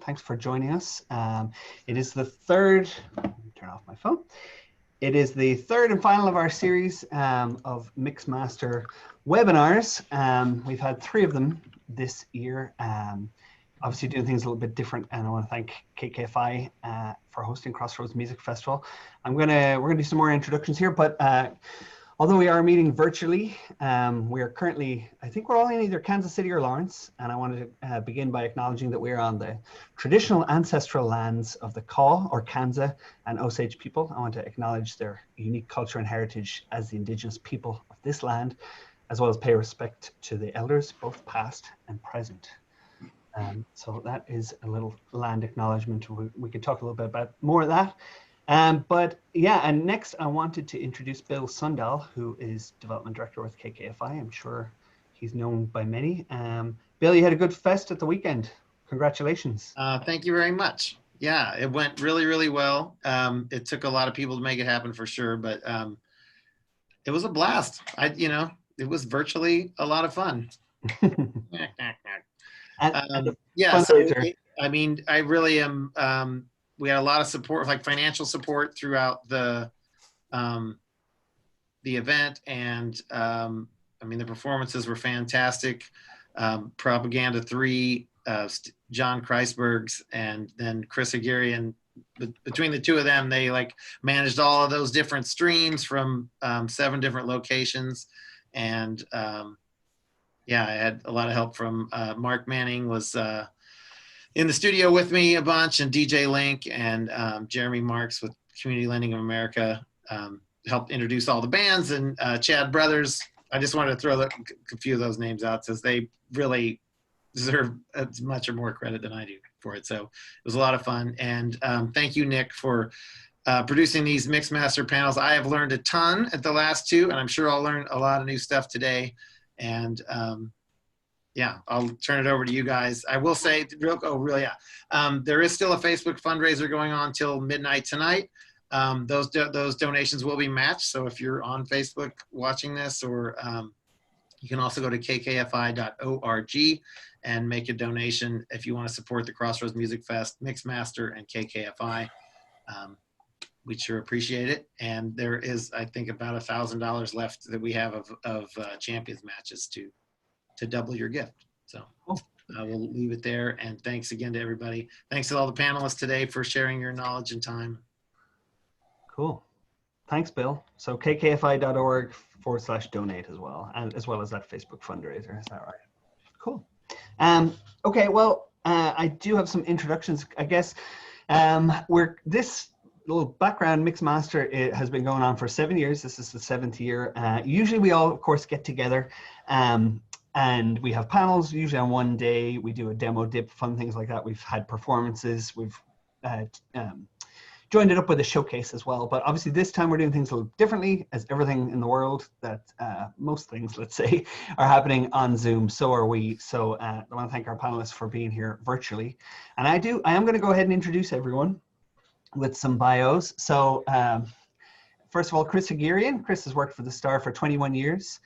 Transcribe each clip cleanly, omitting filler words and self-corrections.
Thanks for joining us. It is the third, turn off my phone. It is the third and final of our series of MixMaster webinars. We've had 3 of them this year. Obviously doing things a little bit different, and I want to thank KKFI for hosting Crossroads Music Festival. we're gonna do some more introductions here, but although we are meeting virtually, we are currently, I think we're all in either Kansas City or Lawrence, and I wanted to begin by acknowledging that we're on the traditional ancestral lands of the Kaw or Kansa and Osage people. I want to acknowledge their unique culture and heritage as the indigenous people of this land, as well as pay respect to the elders, both past and present. So that is a little land acknowledgement. We could talk a little bit about more of that. But yeah, and next I wanted to introduce Bill Sundahl, who is Development Director with KKFI. I'm sure he's known by many. Bill, you had a good fest at the weekend. Congratulations. Thank you very much. Yeah, it went really, really well. It took a lot of people to make it happen for sure, but it was a blast. It was virtually a lot of fun. Yeah, so I really am. We had a lot of support, like financial support throughout the event, and the performances were fantastic. Propaganda 3, John Kreisberg's, and then Chris Haghirian. Between the 2 of them, they managed all of those different streams from 7 different locations, and yeah, I had a lot of help from Mark Manning was in the studio with me a bunch, and DJ Link and Jeremy Marks with Community Lending of America helped introduce all the bands, and Chad Brothers. I just wanted to throw a few of those names out since they really deserve as much or more credit than I do for it. So it was a lot of fun. And thank you, Nick, for producing these MixMaster panels. I have learned a ton at the last 2, and I'm sure I'll learn a lot of new stuff today. And yeah, I'll turn it over to you guys. I will say, there is still a Facebook fundraiser going on till midnight tonight. Those donations will be matched. So if you're on Facebook watching this, or you can also go to kkfi.org and make a donation if you want to support the Crossroads Music Fest, MixMaster, and KKFI. We'd sure appreciate it. And there is, I think, about $1,000 left that we have of champions matches to double your gift. So we'll leave it there. And thanks again to everybody. Thanks to all the panelists today for sharing your knowledge and time. Cool. Thanks, Bill. So kkfi.org/donate as well, and as well as that Facebook fundraiser. Is that right? Cool. Okay, well, I do have some introductions, I guess. This little background, MixMaster, it has been going on for 7 years. This is the 7th year. Usually we all, of course, get together and we have panels, usually on one day. We do a demo dip, fun things like that. We've had performances. We've joined it up with a showcase as well. But obviously this time we're doing things a little differently, as everything in the world that most things, let's say, are happening on Zoom. So are we. So I want to thank our panelists for being here virtually. And I am going to go ahead and introduce everyone with some bios. So first of all, Chris Haghirian. Chris has worked for the Star for 21 years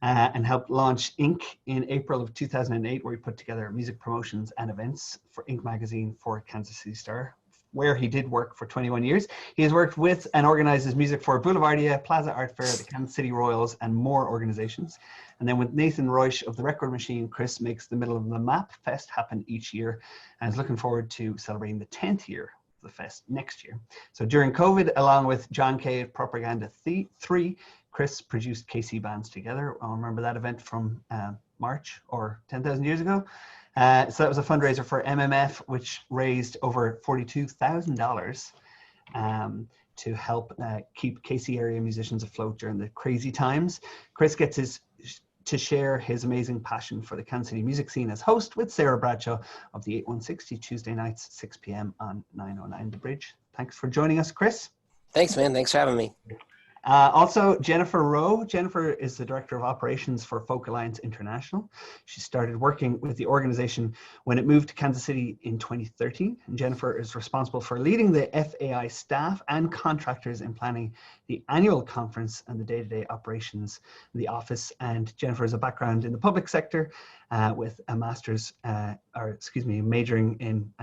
and helped launch Inc. in April of 2008, where he put together music promotions and events for Inc. magazine for Kansas City Star, where he did work for 21 years. He has worked with and organizes music for Boulevardia, Plaza Art Fair, the Kansas City Royals, and more organizations. And then with Nathan Royce of the Record Machine, Chris makes the Middle of the Map Fest happen each year and is looking forward to celebrating the 10th year of the fest next year. So during COVID, along with John Kay of Propaganda 3, Chris produced KC Bands Together. I remember that event from March or 10,000 years ago. So that was a fundraiser for MMF, which raised over $42,000 to help keep KC area musicians afloat during the crazy times. Chris gets to share his amazing passion for the Kansas City music scene as host with Sarah Bradshaw of the 8160 Tuesday nights, 6 p.m. on 909 The Bridge. Thanks for joining us, Chris. Thanks, man. Thanks for having me. Also, Jennifer Rowe. Jennifer is the Director of Operations for Folk Alliance International. She started working with the organization when it moved to Kansas City in 2013. And Jennifer is responsible for leading the FAI staff and contractors in planning the annual conference and the day-to-day operations in the office. And Jennifer has a background in the public sector with a majoring in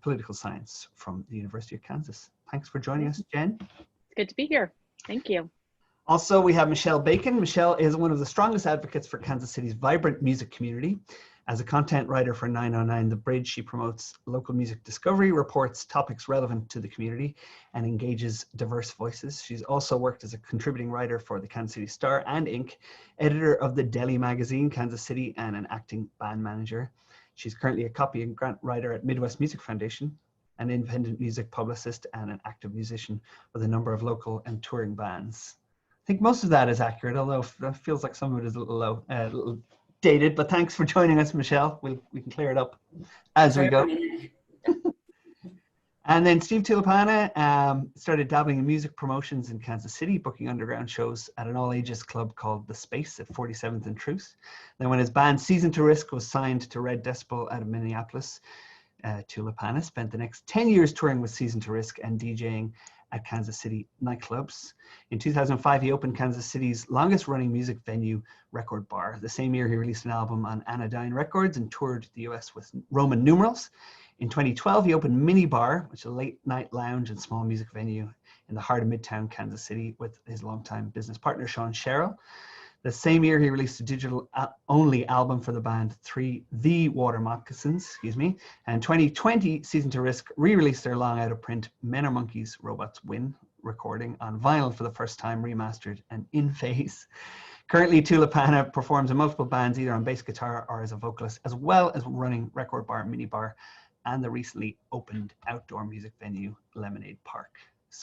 political science from the University of Kansas. Thanks for joining us, Jen. It's good to be here. Thank you. Also, we have Michelle Bacon. Michelle is one of the strongest advocates for Kansas City's vibrant music community. As a content writer for 909 The Bridge, she promotes local music discovery, reports topics relevant to the community, and engages diverse voices. She's also worked as a contributing writer for the Kansas City Star and Inc., editor of the Delhi magazine, Kansas City, and an acting band manager. She's currently a copy and grant writer at Midwest Music Foundation, an independent music publicist, and an active musician with a number of local and touring bands. I think most of that is accurate, although it feels like some of it is a little low, a little dated. But thanks for joining us, Michelle. We can clear it up as we go. And then Steve Tulipana started dabbling in music promotions in Kansas City, booking underground shows at an all-ages club called The Space at 47th and Truce. Then when his band Season to Risk was signed to Red Decibel out of Minneapolis, Tulipana spent the next 10 years touring with Season to Risk and DJing at Kansas City nightclubs. In 2005, he opened Kansas City's longest running music venue, Record Bar. The same year, he released an album on Anodyne Records and toured the US with Roman numerals. In 2012, he opened Mini Bar, which is a late night lounge and small music venue in the heart of Midtown Kansas City with his longtime business partner, Sean Sherrill. The same year, he released a digital-only album for the band The Water Moccasins, And 2020, Season to Risk re-released their long out-of-print Men Are Monkeys, Robots Win recording on vinyl for the first time, remastered and in phase. Currently, Tulipana performs in multiple bands, either on bass guitar or as a vocalist, as well as running Record Bar, Mini Bar, and the recently opened outdoor music venue, Lemonade Park,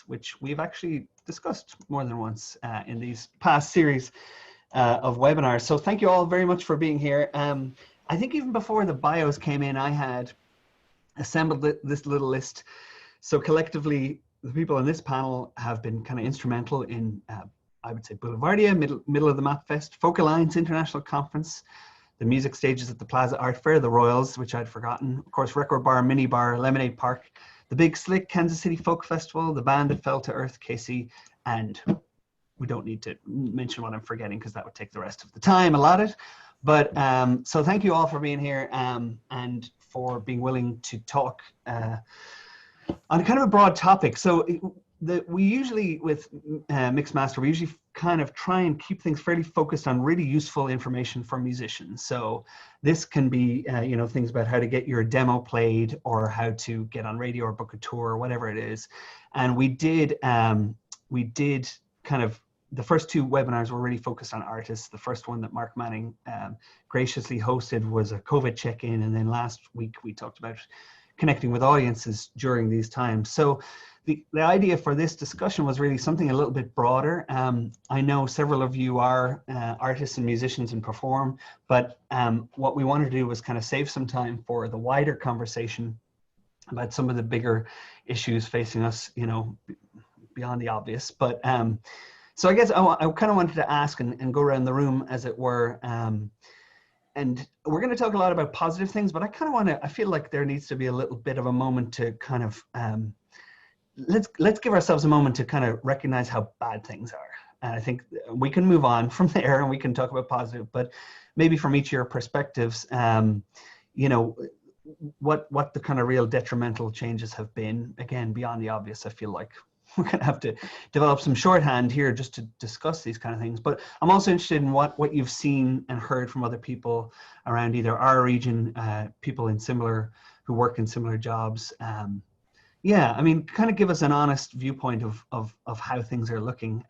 which we've actually discussed more than once in these past series of webinars. So thank you all very much for being here. I think even before the bios came in, I had assembled this little list. So collectively, the people on this panel have been kind of instrumental in, I would say, Boulevardia, middle of the Map Fest, Folk Alliance International Conference, the music stages at the Plaza Art Fair, the Royals, which I'd forgotten, of course, Record Bar, Mini Bar, Lemonade Park, the Big Slick, Kansas City Folk Festival, the Band That Fell to Earth, KC, and we don't need to mention what I'm forgetting because that would take the rest of the time allotted. But so thank you all for being here and for being willing to talk on kind of a broad topic. So we usually, with MixMaster, we usually kind of try and keep things fairly focused on really useful information for musicians. So this can be, things about how to get your demo played or how to get on radio or book a tour or whatever it is. And we did kind of, the first two webinars were really focused on artists. The first one that Mark Manning graciously hosted was a COVID check-in. And then last week we talked about connecting with audiences during these times. So the idea for this discussion was really something a little bit broader. I know several of you are artists and musicians and perform, but what we wanted to do was kind of save some time for the wider conversation about some of the bigger issues facing us, beyond the obvious. But so I guess I kind of wanted to ask and go around the room, as it were. And we're going to talk a lot about positive things, but I feel like there needs to be a little bit of a moment to kind of, let's give ourselves a moment to kind of recognize how bad things are. And I think we can move on from there and we can talk about positive, but maybe from each of your perspectives, what the kind of real detrimental changes have been. Again, beyond the obvious, I feel like we're going to have to develop some shorthand here just to discuss these kind of things. But I'm also interested in what you've seen and heard from other people around either our region, people who work in similar jobs. Kind of give us an honest viewpoint of how things are looking.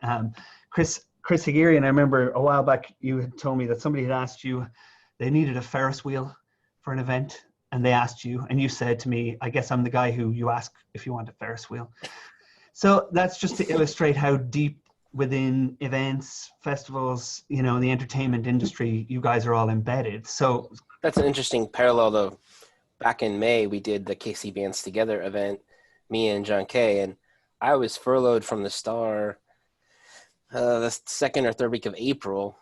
Chris Haghirian, I remember a while back you had told me that somebody had asked you, they needed a Ferris wheel for an event, and they asked you, and you said to me, I guess I'm the guy who you ask if you want a Ferris wheel. So that's just to illustrate how deep within events, festivals, the entertainment industry, you guys are all embedded. So that's an interesting parallel, though. Back in May, we did the KC Bands Together event, me and John Kay, and I was furloughed from the Star the second or third week of April,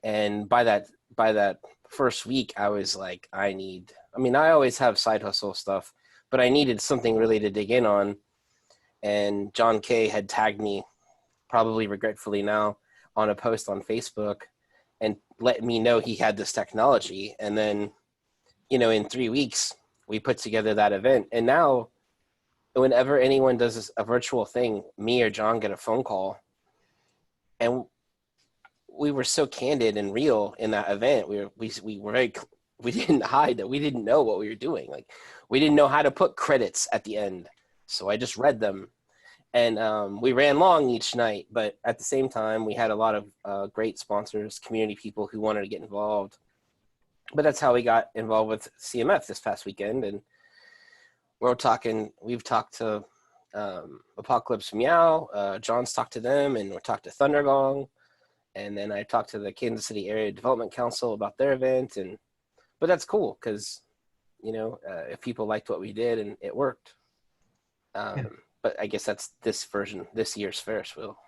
and by that first week, I was like, I always have side hustle stuff, but I needed something really to dig in on. And John Kay had tagged me, probably regretfully now, on a post on Facebook and let me know he had this technology. And then, in 3 weeks, we put together that event. And now, whenever anyone does a virtual thing, me or John get a phone call. And we were so candid and real in that event. We didn't hide that we didn't know what we were doing. Like, we didn't know how to put credits at the end. So I just read them. And we ran long each night, but at the same time, we had a lot of great sponsors, community people who wanted to get involved. But that's how we got involved with CMF this past weekend. And we've talked to Apocalypse Meow, John's talked to them, and we talked to Thundergong. And then I talked to the Kansas City Area Development Council about their event. But that's cool because, if people liked what we did and it worked. Yeah. But I guess that's this year's Ferris wheel.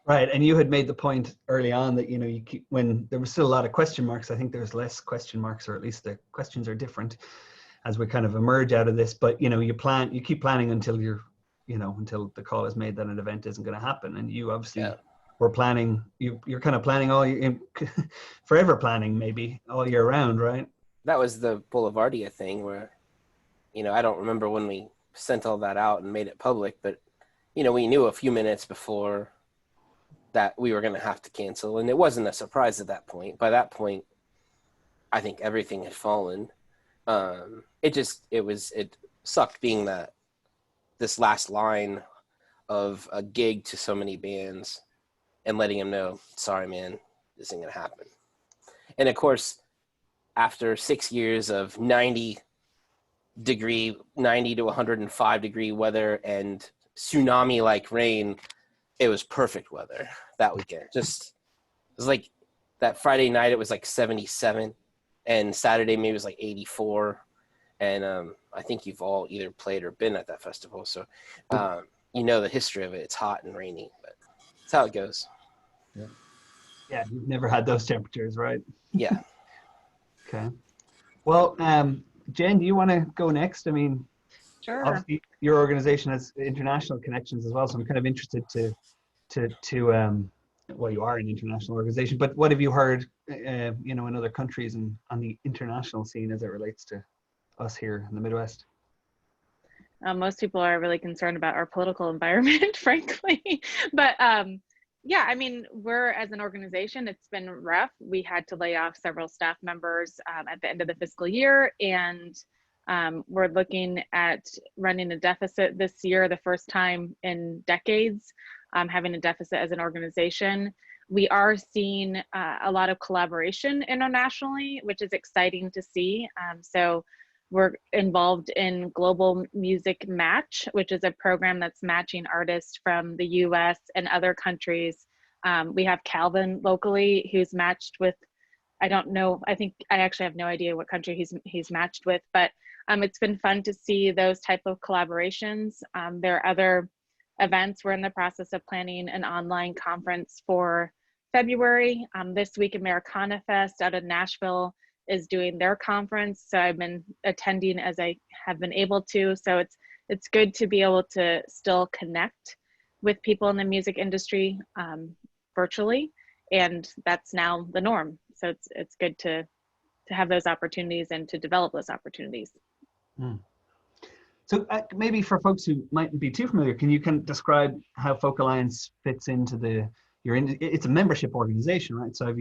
Right, and you had made the point early on that when there was still a lot of question marks. I think there's less question marks, or at least the questions are different as we kind of emerge out of this. But you keep planning until until the call is made that an event isn't going to happen, and you obviously were planning. You're kind of planning forever planning, maybe all year round, right? That was the Boulevardia thing where, I don't remember when we sent all that out and made it public, but we knew a few minutes before that we were going to have to cancel, and it wasn't a surprise at that point. By that point, I think everything had fallen. It sucked being this last line of a gig to so many bands and letting them know, sorry man, this isn't going to happen. And of course, after 6 years of 90 to 105 degree weather and tsunami like rain, it was perfect weather that weekend. It was like that Friday night, it was like 77, and Saturday maybe it was like 84. And I think you've all either played or been at that festival, so the history of it. It's hot and rainy, but that's how it goes. Yeah, you've never had those temperatures, right? Yeah. Okay. Well, Jen, do you want to go next? I mean, Sure. Obviously, your organization has international connections as well, so I'm kind of interested to well, you are an international organization, but what have you heard, in other countries and on the international scene as it relates to us here in the Midwest? Most people are really concerned about our political environment, frankly. But yeah, I mean, we're, as an organization, it's been rough. We had to lay off several staff members at the end of the fiscal year, and we're looking at running a deficit this year, the first time in decades, having a deficit as an organization. We are seeing a lot of collaboration internationally, which is exciting to see. So we're involved in Global Music Match, which is a program that's matching artists from the US and other countries. We have Calvin locally, who's matched with, I don't know, I actually have no idea what country he's matched with, but it's been fun to see those type of collaborations. There are other events. We're in the process of planning an online conference for February. This week, Americana Fest out of Nashville is doing their conference, so I've been attending as I have been able to. So it's good to be able to still connect with people in the music industry virtually, and that's now the norm. So it's good to have those opportunities and to develop those opportunities. So maybe for folks who mightn't be too familiar, can you describe how Folk Alliance fits into it's a membership organization, right? So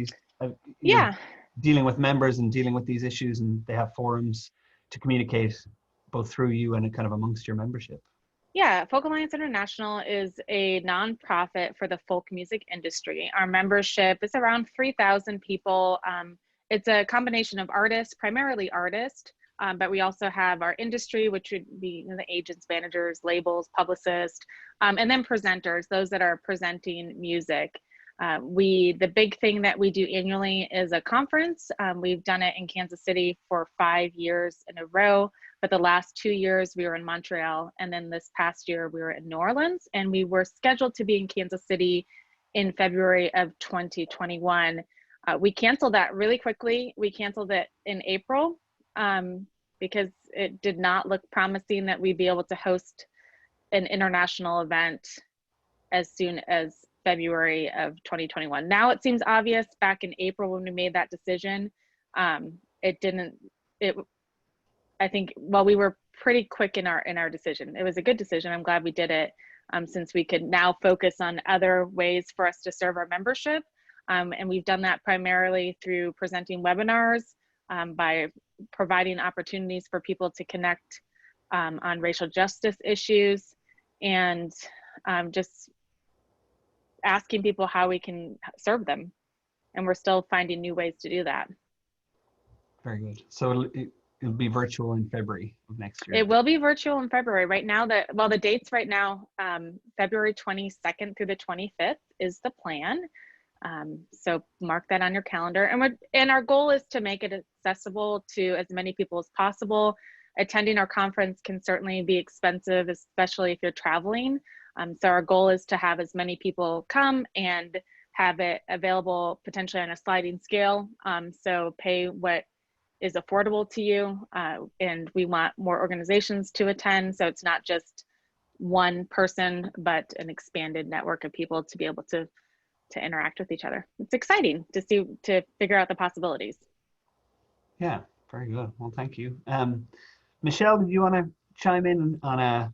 Yeah. Dealing with members and dealing with these issues, and they have forums to communicate both through you and kind of amongst your membership. Yeah, Folk Alliance International is a nonprofit for the folk music industry. Our membership is around 3,000 people. It's a combination of artists, primarily artists, but we also have our industry, which would be the agents, managers, labels, publicists, and then presenters, those that are presenting music. The big thing that we do annually is a conference. We've done it in Kansas City for 5 years in a row. but the last 2 years we were in Montreal, and then this past year we were in New Orleans, and we were scheduled to be in Kansas City in February of 2021. We canceled that really quickly. We canceled it in April because it did not look promising that we'd be able to host an international event as soon as February of 2021. Now it seems obvious. Back in April when we made that decision, I think, well, we were pretty quick in our decision. It was a good decision. I'm glad we did it, since we could now focus on other ways for us to serve our membership. And we've done that primarily through presenting webinars, by providing opportunities for people to connect on racial justice issues, and just asking people how we can serve them. And we're still finding new ways to do that. Very good. So it'll be virtual in February of next year. It will be virtual in February. Right now, the dates right now, February 22nd through the 25th is the plan. So mark that on your calendar. And our goal is to make it accessible to as many people as possible. Attending our conference can certainly be expensive, especially if you're traveling. So our goal is to have as many people come and have it available potentially on a sliding scale. So pay what is affordable to you. And we want more organizations to attend. So it's not just one person, but an expanded network of people to be able to interact with each other. It's exciting to figure out the possibilities. Yeah, very good. Well, thank you. Michelle, did you want to chime in on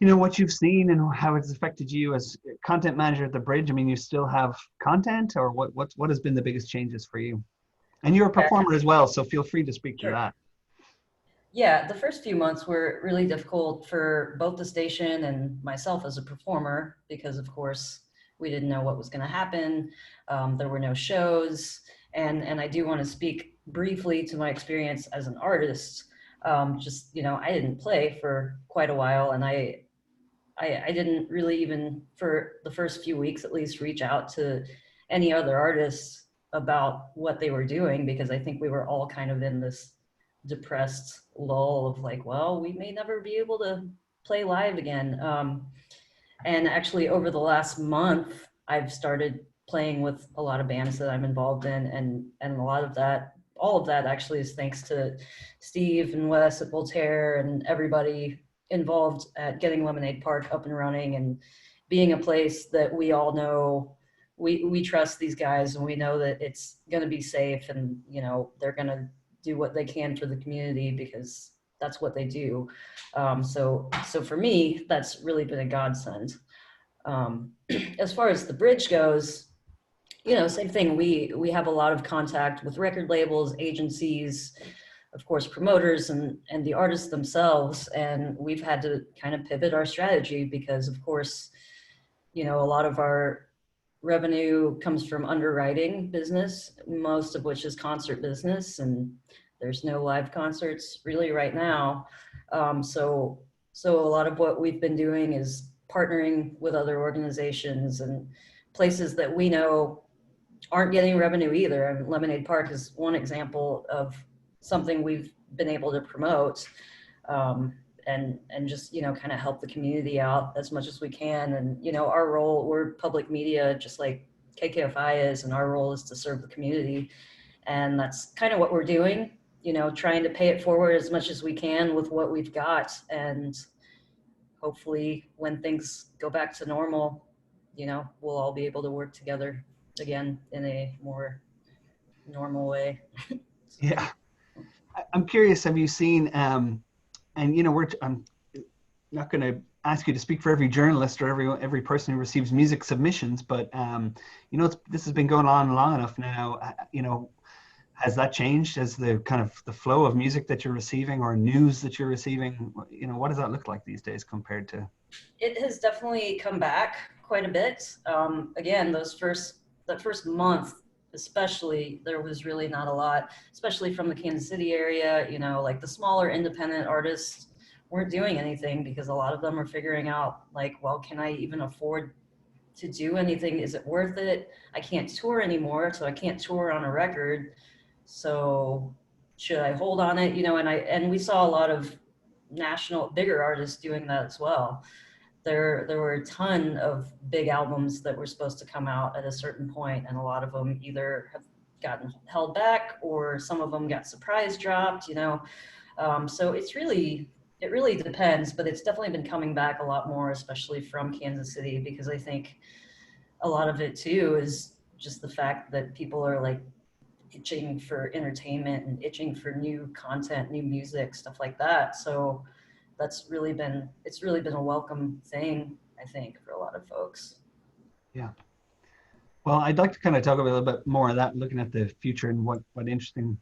what you've seen and how it's affected you as content manager at the Bridge? I mean, you still have content, or what has been the biggest changes for you? And you're a performer as well, so feel free to speak to that. Yeah, the first few months were really difficult for both the station and myself as a performer, because of course we didn't know what was going to happen. There were no shows, and I do want to speak briefly to my experience as an artist. I didn't play for quite a while, and I didn't really, even for the first few weeks at least, reach out to any other artists about what they were doing, because I think we were all kind of in this depressed lull of like, well, we may never be able to play live again. And actually over the last month, I've started playing with a lot of bands that I'm involved in, and all of that actually is thanks to Steve and Wes at Voltaire and everybody involved at getting Lemonade Park up and running, and being a place that we all know, we trust these guys, and we know that it's going to be safe, and they're going to do what they can for the community, because that's what they do. So for me, that's really been a godsend. As far as the Bridge goes, same thing. We have a lot of contact with record labels, agencies, of course, promoters, and the artists themselves. And we've had to kind of pivot our strategy because, of course, a lot of our revenue comes from underwriting business, most of which is concert business, and there's no live concerts really right now. So a lot of what we've been doing is partnering with other organizations and places that we know aren't getting revenue either. I mean, Lemonade Park is one example of something we've been able to promote, and just, kind of help the community out as much as we can. And, our role, we're public media, just like KKFI is, and our role is to serve the community. And that's kind of what we're doing, trying to pay it forward as much as we can with what we've got. And hopefully when things go back to normal, we'll all be able to work together again in a more normal way. Yeah. I'm curious, have you seen, and I'm not going to ask you to speak for every journalist or every person who receives music submissions, but this has been going on long enough now. Has that changed as the kind of the flow of music that you're receiving or news that you're receiving? What does that look like these days compared to? It has definitely come back quite a bit. Again, that first month, especially, there was really not a lot, especially from the Kansas City area. Like the smaller independent artists weren't doing anything because a lot of them are figuring out, like, well, can I even afford to do anything? Is it worth it? I can't tour anymore, so I can't tour on a record. So should I hold on it? You know, and we saw a lot of bigger artists doing that as well. There were a ton of big albums that were supposed to come out at a certain point, and a lot of them either have gotten held back or some of them got surprise dropped, you know. So it really depends, but it's definitely been coming back a lot more, especially from Kansas City, because I think a lot of it too is just the fact that people are like itching for entertainment and itching for new content, new music, stuff like that. So it's really been a welcome thing, I think, for a lot of folks. Yeah. Well, I'd like to kind of talk a little bit more of that, looking at the future and what interesting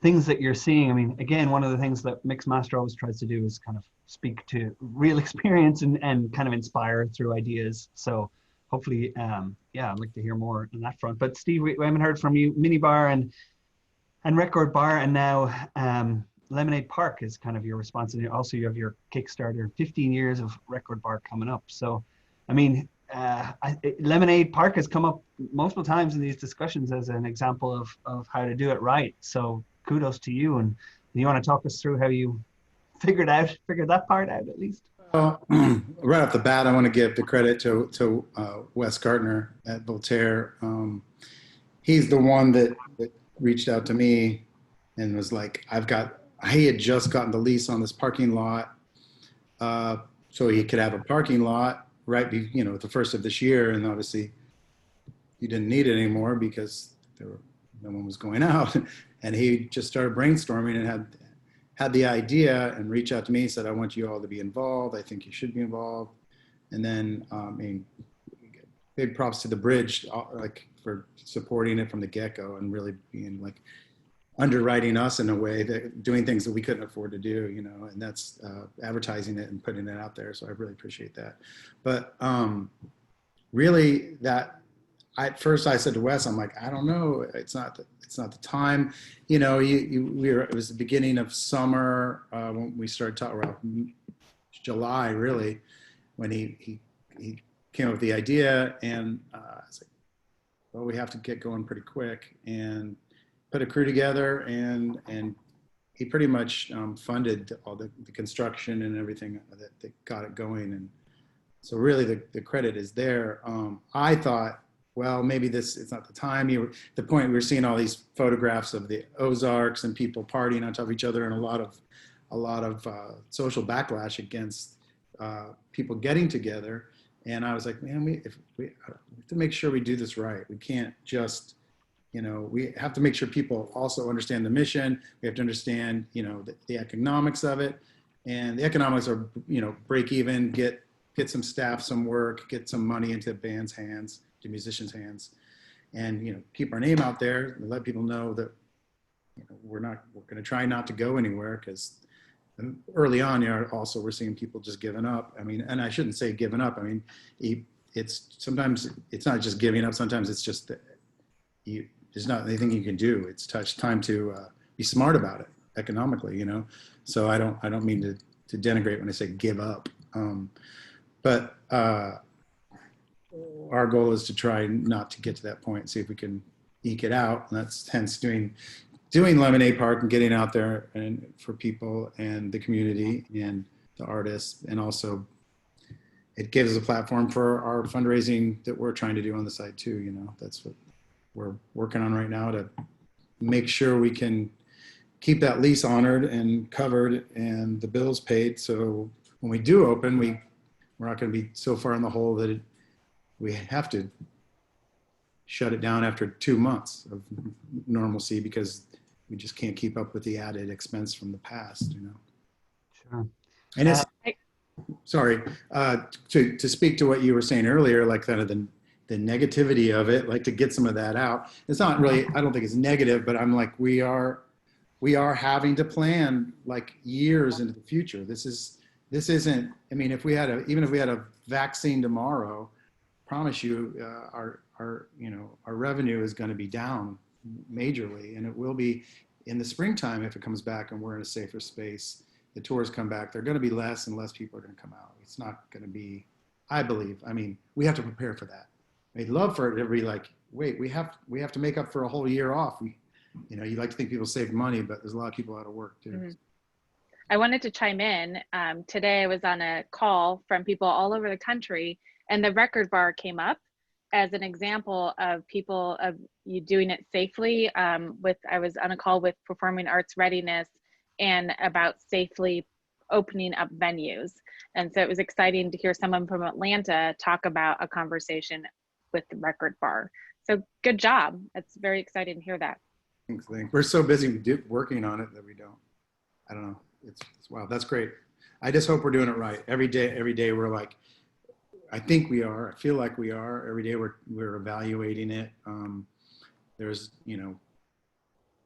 things that you're seeing. I mean, again, one of the things that MixMaster always tries to do is kind of speak to real experience and kind of inspire through ideas. So hopefully, yeah, I'd like to hear more on that front. But Steve, we haven't heard from you. Minibar and Record Bar, and now Lemonade Park is kind of your response. And also you have your Kickstarter, 15 years of Record Bar coming up. So, I mean, Lemonade Park has come up multiple times in these discussions as an example of how to do it right. So kudos to you. And you want to talk us through how you figured that part out at least? Well, right off the bat, I want to give the credit to Wes Gardner at Voltaire. He's the one that reached out to me and was like, he had just gotten the lease on this parking lot, so he could have a parking lot the first of this year. And obviously he didn't need it anymore because no one was going out. And he just started brainstorming and had the idea and reached out to me and said, I want you all to be involved. I think you should be involved. And then, big props to the Bridge, for supporting it from the get-go and really being like underwriting us in a way, that doing things that we couldn't afford to do, you know, and that's advertising it and putting it out there. So I really appreciate that. But really at first I said to Wes, I'm like, I don't know, it's not the time, you know. It was the beginning of summer when we started talking, around July really, when he came up with the idea, and I was like, well, we have to get going pretty quick and put a crew together, and he pretty much funded all the construction and everything that got it going. And so really the credit is there. I thought, well, maybe it's not the time. The point, we were seeing all these photographs of the Ozarks and people partying on top of each other, and a lot of social backlash against people getting together. And I was like, man, we have to make sure we do this right. We can't just, you know, we have to make sure people also understand the mission. We have to understand, you know, the economics of it. And the economics are, you know, break even, get some staff, some work, get some money into the band's hands, to musicians' hands, and, you know, keep our name out there and let people know that, you know, we're going to try not to go anywhere, because early on, you know, also we're seeing people just giving up. I mean, and I shouldn't say giving up. I mean, sometimes it's not just giving up. Sometimes it's just that there's not anything you can do. It's time to be smart about it economically, you know. So I don't mean to denigrate when I say give up, but our goal is to try not to get to that point, see if we can eke it out. And that's hence doing Lemonade Park and getting out there and for people and the community and the artists. And also it gives a platform for our fundraising that we're trying to do on the side too. You know, that's what we're working on right now, to make sure we can keep that lease honored and covered and the bills paid. So when we do open, we're not going to be so far in the hole that we have to shut it down after 2 months of normalcy, because we just can't keep up with the added expense from the past, you know. Sure. And it's, sorry, to speak to what you were saying earlier, like kind of the negativity of it, like to get some of that out. It's not really, I don't think it's negative, but I'm like, we are having to plan like years into the future. This isn't, I mean, even if we had a vaccine tomorrow, promise you, our revenue is going to be down majorly, and it will be in the springtime if it comes back and we're in a safer space. The tours come back, they're going to be less and less people are going to come out. It's not going to be, I believe. I mean, we have to prepare for that. I'd love for it to be like, wait, we have to make up for a whole year off. you know, you like to think people save money, but there's a lot of people out of work too. Mm-hmm. I wanted to chime in. Today I was on a call from people all over the country, and the record bar came up as an example of people of you doing it safely. I was on a call with Performing Arts Readiness and about safely opening up venues. And so it was exciting to hear someone from Atlanta talk about a conversation with the record bar. So good job. It's very exciting to hear that. Thanks. We're so busy working on it that we don't. I don't know. It's wow. That's great. I just hope we're doing it right. Every day we're like, I think we are. I feel like we are. Every day we're evaluating it. There's, you know,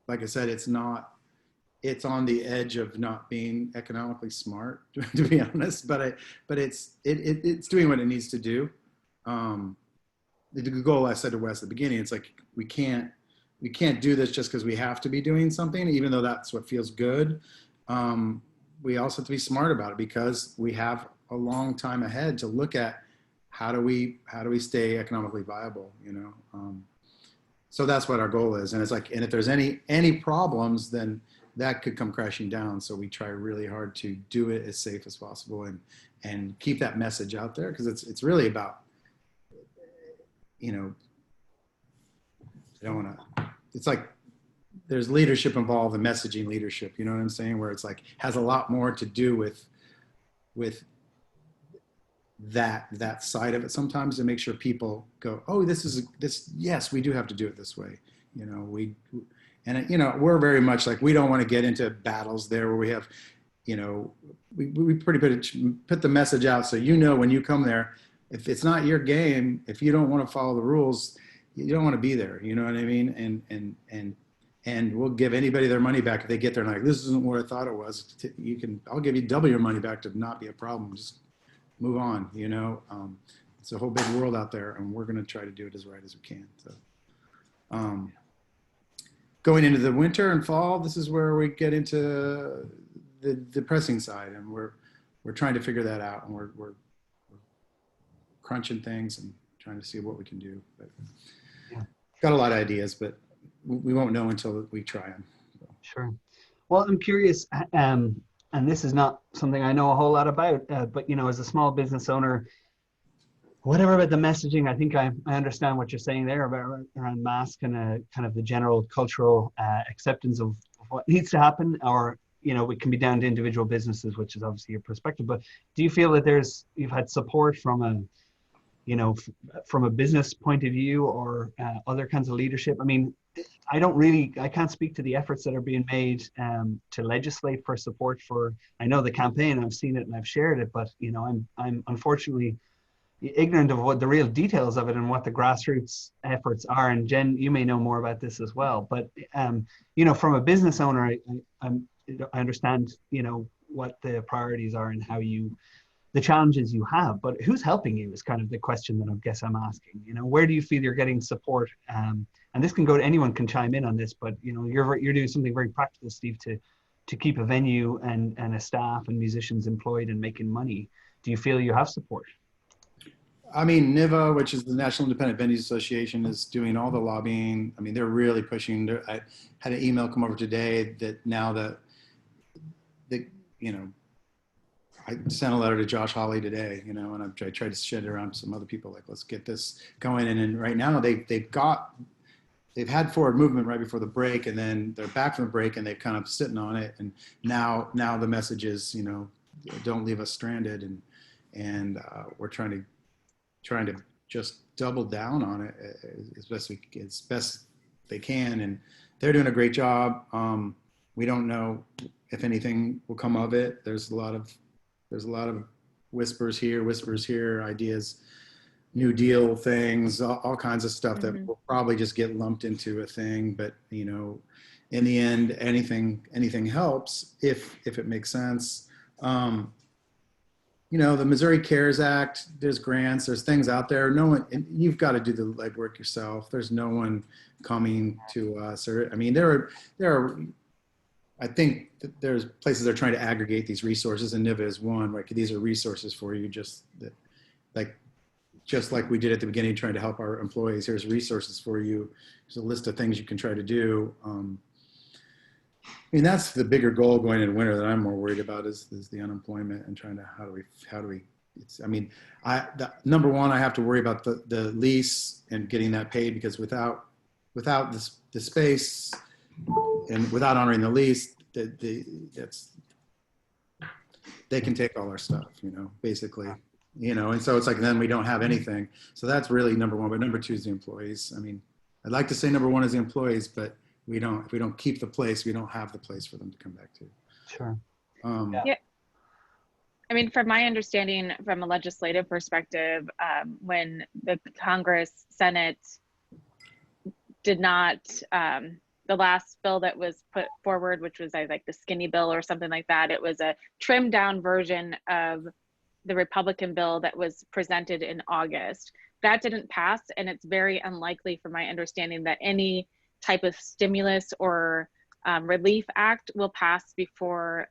like I said, it's on the edge of not being economically smart, to be honest. But it's doing what it needs to do. The goal I said to Wes at the beginning, it's like we can't do this just because we have to be doing something, even though that's what feels good. We also have to be smart about it because we have a long time ahead to look at how do we stay economically viable, you know? So that's what our goal is. And it's like, and if there's any problems, then that could come crashing down. So we try really hard to do it as safe as possible and keep that message out there. Cause it's really about, you know, I don't want to, it's like, there's leadership involved in messaging leadership, you know what I'm saying? Where it's like, has a lot more to do with that side of it sometimes to make sure people go, oh, yes, we do have to do it this way. You know, you know, we're very much like, we don't want to get into battles there where we have, you know, we pretty much put the message out. So, you know, when you come there, if it's not your game, if you don't want to follow the rules, you don't want to be there. You know what I mean? And we'll give anybody their money back if they get there and like, this isn't what I thought it was. I'll give you double your money back to not be a problem. Just move on, you know. It's a whole big world out there, and we're going to try to do it as right as we can. So, going into the winter and fall, this is where we get into the depressing side, and we're trying to figure that out, and we're crunching things and trying to see what we can do. But yeah, got a lot of ideas, but we won't know until we try them. So. Sure. Well, I'm curious, and this is not something I know a whole lot about, but, you know, as a small business owner, whatever about the messaging, I think I understand what you're saying there about around mask and kind of the general cultural acceptance of what needs to happen, or, you know, it can be down to individual businesses, which is obviously your perspective. But do you feel that you've had support from from a business point of view or other kinds of leadership? I mean, I can't speak to the efforts that are being made to legislate for support for, I know the campaign, I've seen it and I've shared it, but, you know, I'm unfortunately ignorant of what the real details of it and what the grassroots efforts are. And Jen, you may know more about this as well, but, you know, from a business owner, I understand, you know, what the priorities are and the challenges you have, but who's helping you is kind of the question that I guess I'm asking. You know, where do you feel you're getting support? And this can go to anyone can chime in on this, but, you know, you're doing something very practical, Steve, to keep a venue and a staff and musicians employed and making money. Do you feel you have support? I mean, NIVA, which is the National Independent Venues Association, is doing all the lobbying. I mean, they're really pushing. I had an email come over today that now that you know, I sent a letter to Josh Hawley today, you know, and I tried to shed it around some other people, like, let's get this going. And right now they've had forward movement right before the break, and then they're back from the break and they're kind of sitting on it. And now the message is, you know, don't leave us stranded. And we're trying to just double down on it as best they can. And they're doing a great job. We don't know if anything will come of it. There's a lot of whispers here, ideas, New Deal things, all kinds of stuff that will probably just get lumped into a thing. But, you know, in the end, anything helps if it makes sense. You know, the Missouri CARES Act, there's grants, there's things out there. No one, you've got to do the legwork yourself. There's no one coming to us. Or, I mean, there are. I think that there's places that are trying to aggregate these resources, and NIVA is one. Like, these are resources for you, just that, like, just like we did at the beginning, trying to help our employees. Here's resources for you. There's a list of things you can try to do. I mean, that's the bigger goal going into winter that I'm more worried about is the unemployment and trying to, how do we, I mean, number one, I have to worry about the lease and getting that paid, because without the space and without honoring the lease, they can take all our stuff, basically, and so it's like, then we don't have anything. So that's really number one, but number two is the employees. I mean, I'd like to say number one is the employees, but if we don't keep the place, we don't have the place for them to come back to. Sure. Yeah. I mean, from my understanding, from a legislative perspective, when the Congress, Senate did not, the last bill that was put forward, which was like the skinny bill or something like that, it was a trimmed down version of the Republican bill that was presented in August. That didn't pass, and it's very unlikely, from my understanding, that any type of stimulus or relief act will pass before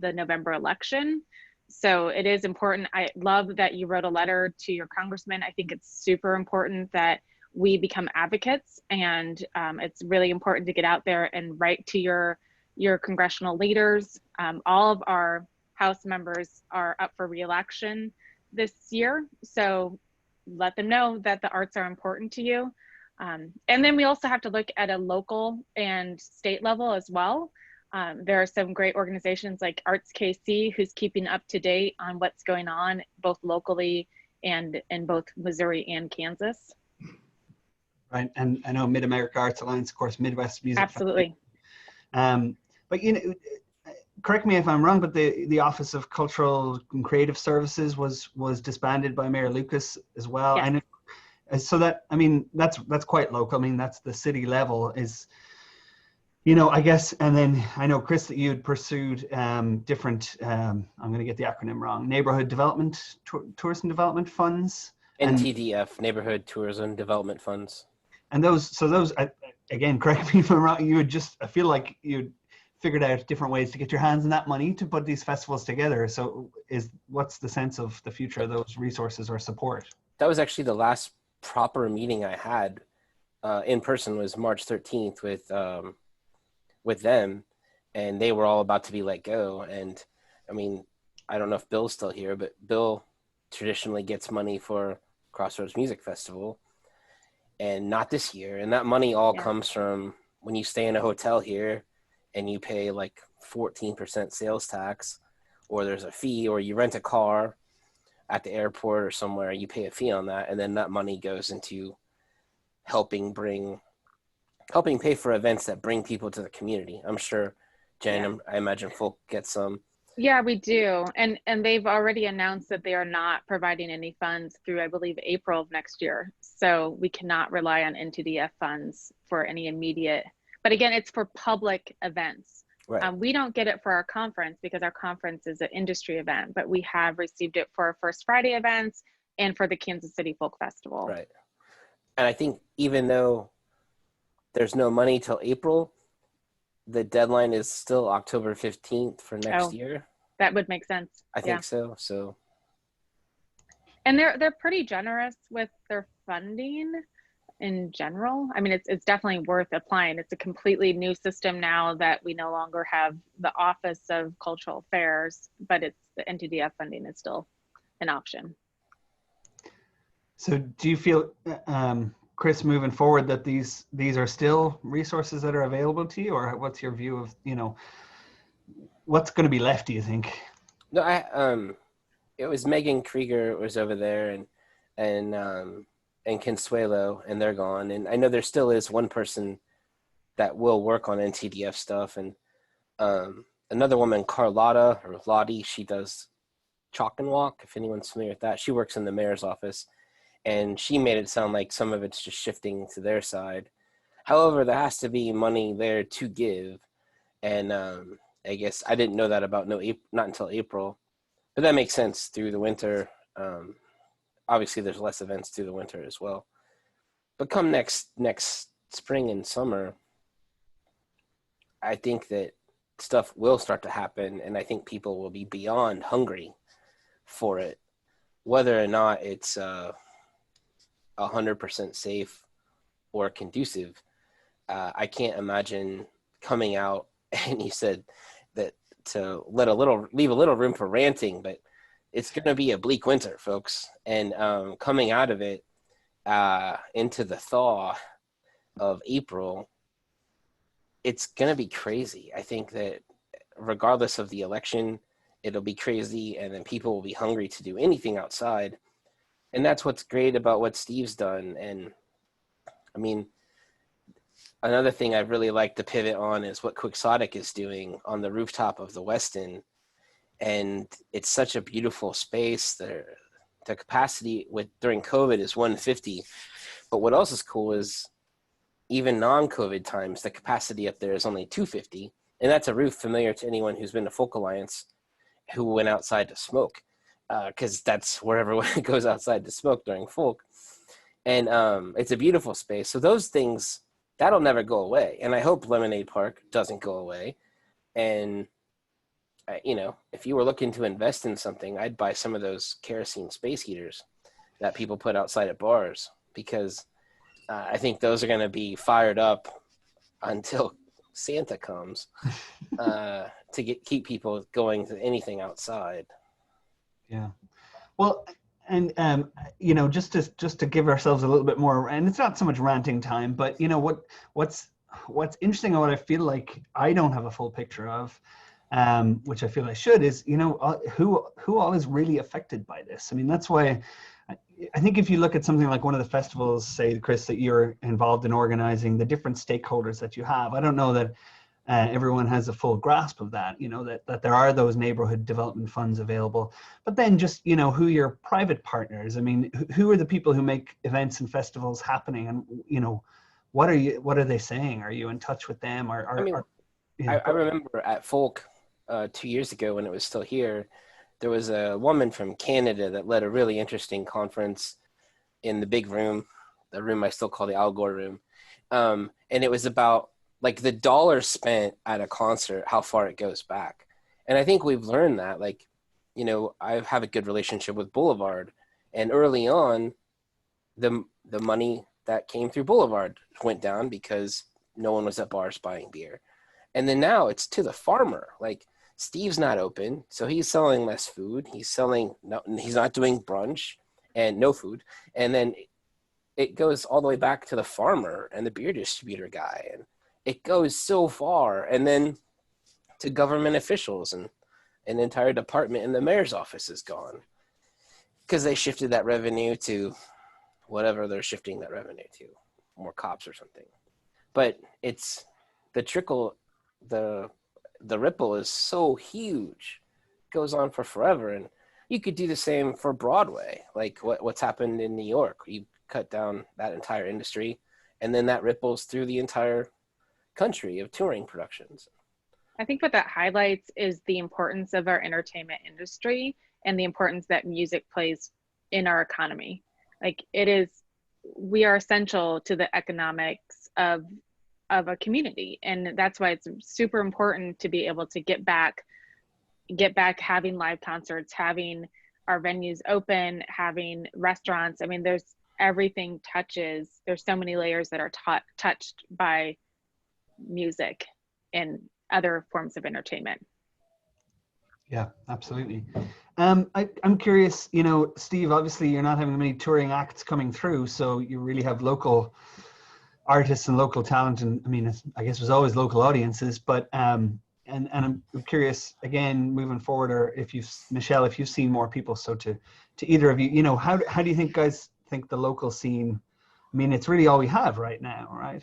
the November election. So it is important. I love that you wrote a letter to your congressman. I think it's super important that we become advocates, and it's really important to get out there and write to your congressional leaders. All of our House members are up for re-election this year, so let them know that the arts are important to you. And then we also have to look at a local and state level as well. There are some great organizations like Arts KC who's keeping up to date on what's going on both locally and in both Missouri and Kansas. Right, and I know Mid-America Arts Alliance, of course, Midwest Music. Absolutely. But correct me if I'm wrong, but the Office of Cultural and Creative Services was disbanded by Mayor Lucas as well. Yes. And so that, I mean, that's quite local. I mean, that's the city level is, I guess. And then I know, Chris, that you had pursued different, I'm going to get the acronym wrong, neighborhood development, tourism development funds. NTDF, Neighborhood Tourism Development Funds. And those, again, correct me if I'm wrong, I feel like you'd figured out different ways to get your hands on that money to put these festivals together. So what's the sense of the future of those resources or support? That was actually the last proper meeting I had in person, was March 13th with them, and they were all about to be let go. And I mean, I don't know if Bill's still here, but Bill traditionally gets money for Crossroads Music Festival, and not this year. And that money all comes from when you stay in a hotel here and you pay like 14% sales tax, or there's a fee, or you rent a car at the airport or somewhere, you pay a fee on that. And then that money goes into helping pay for events that bring people to the community. I'm sure, Jen, I imagine folk get some. Yeah, we do. And they've already announced that they are not providing any funds through, I believe, April of next year. So we cannot rely on NTDF funds for any immediate, but again, it's for public events. Right. We don't get it for our conference because our conference is an industry event, but we have received it for our First Friday events and for the Kansas City Folk Festival. Right. And I think even though there's no money till April, the deadline is still October 15th for next year. That would make sense. I think so. And they're pretty generous with their funding in general. I mean, it's definitely worth applying. It's a completely new system now that we no longer have the Office of Cultural Affairs, but it's the NTDF funding is still an option. So do you feel, Chris, moving forward, that these are still resources that are available to you, or what's your view of, what's going to be left, do you think? No, it was Megan Krieger was over there, and Consuelo, and they're gone. And I know there still is one person that will work on NTDF stuff, and another woman, Carlotta or Lottie, she does Chalk and Walk, if anyone's familiar with that. She works in the mayor's office, and she made it sound like some of it's just shifting to their side. However, there has to be money there to give, and I guess I didn't know that about not until April, but that makes sense through the winter. Obviously, there's less events through the winter as well. But come next spring and summer, I think that stuff will start to happen, and I think people will be beyond hungry for it, whether or not it's 100% safe or conducive, I can't imagine coming out and you said that to leave a little room for ranting, but it's going to be a bleak winter, folks. And coming out of it into the thaw of April, it's going to be crazy. I think that regardless of the election, it'll be crazy, and then people will be hungry to do anything outside. And that's what's great about what Steve's done. And I mean, another thing I'd really like to pivot on is what Quixotic is doing on the rooftop of the Westin. And it's such a beautiful space. The capacity during COVID is 150. But what else is cool is even non-COVID times, the capacity up there is only 250. And that's a roof familiar to anyone who's been to Folk Alliance who went outside to smoke, because that's where everyone goes outside to smoke during Folk. And it's a beautiful space. So those things, that'll never go away. And I hope Lemonade Park doesn't go away. And, if you were looking to invest in something, I'd buy some of those kerosene space heaters that people put outside at bars, because I think those are going to be fired up until Santa comes to keep people going to anything outside. Yeah. Well, and just to give ourselves a little bit more, and it's not so much ranting time, but what's interesting and what I feel like I don't have a full picture of, which I feel I should, is who all is really affected by this. I mean, that's why I think if you look at something like one of the festivals, say, Chris, that you're involved in organizing, the different stakeholders that you have, I don't know that everyone has a full grasp of that, that there are those neighborhood development funds available, but then just, who your private partners, I mean, who are the people who make events and festivals happening, and, what are they saying? Are you in touch with them? I remember at Folk 2 years ago when it was still here, there was a woman from Canada that led a really interesting conference in the big room, the room I still call the Al Gore room. And it was about like the dollar spent at a concert, how far it goes back. And I think we've learned that, I have a good relationship with Boulevard, and early on the money that came through Boulevard went down because no one was at bars buying beer. And then now it's to the farmer. Like, Steve's not open, so he's selling less food. He's not doing brunch and no food. And then it goes all the way back to the farmer and the beer distributor guy. And it goes so far. And then to government officials, and an entire department in the mayor's office is gone because they shifted that revenue to whatever they're shifting that revenue to, more cops or something. But it's the trickle, the ripple is so huge, it goes on for forever. And you could do the same for Broadway, like what's happened in New York. You cut down that entire industry, and then that ripples through the entire country of touring productions. I think what that highlights is the importance of our entertainment industry and the importance that music plays in our economy. Like, we are essential to the economics of a community, and that's why it's super important to be able to get back having live concerts, having our venues open, having restaurants. I mean, everything touches. There's so many layers that are touched by music and other forms of entertainment. Yeah, absolutely. I'm curious, Steve, obviously you're not having many touring acts coming through, so you really have local artists and local talent, and I mean, I guess there's always local audiences, but and I'm curious again, moving forward, or Michelle, if you've seen more people, so to either of you, how do you guys think the local scene, I mean, it's really all we have right now, right?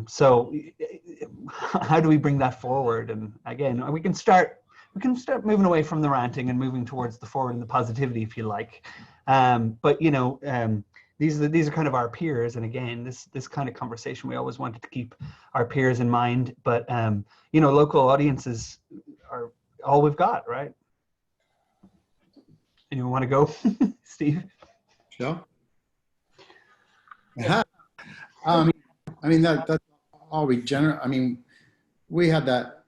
So how do we bring that forward? And again, we can start moving away from the ranting and moving towards the forward and the positivity, if you like. But these are kind of our peers, and again, this kind of conversation, we always wanted to keep our peers in mind. But local audiences are all we've got, right? Anyone want to go, Steve? Sure. Yeah. I mean, that's all we I mean, we had that,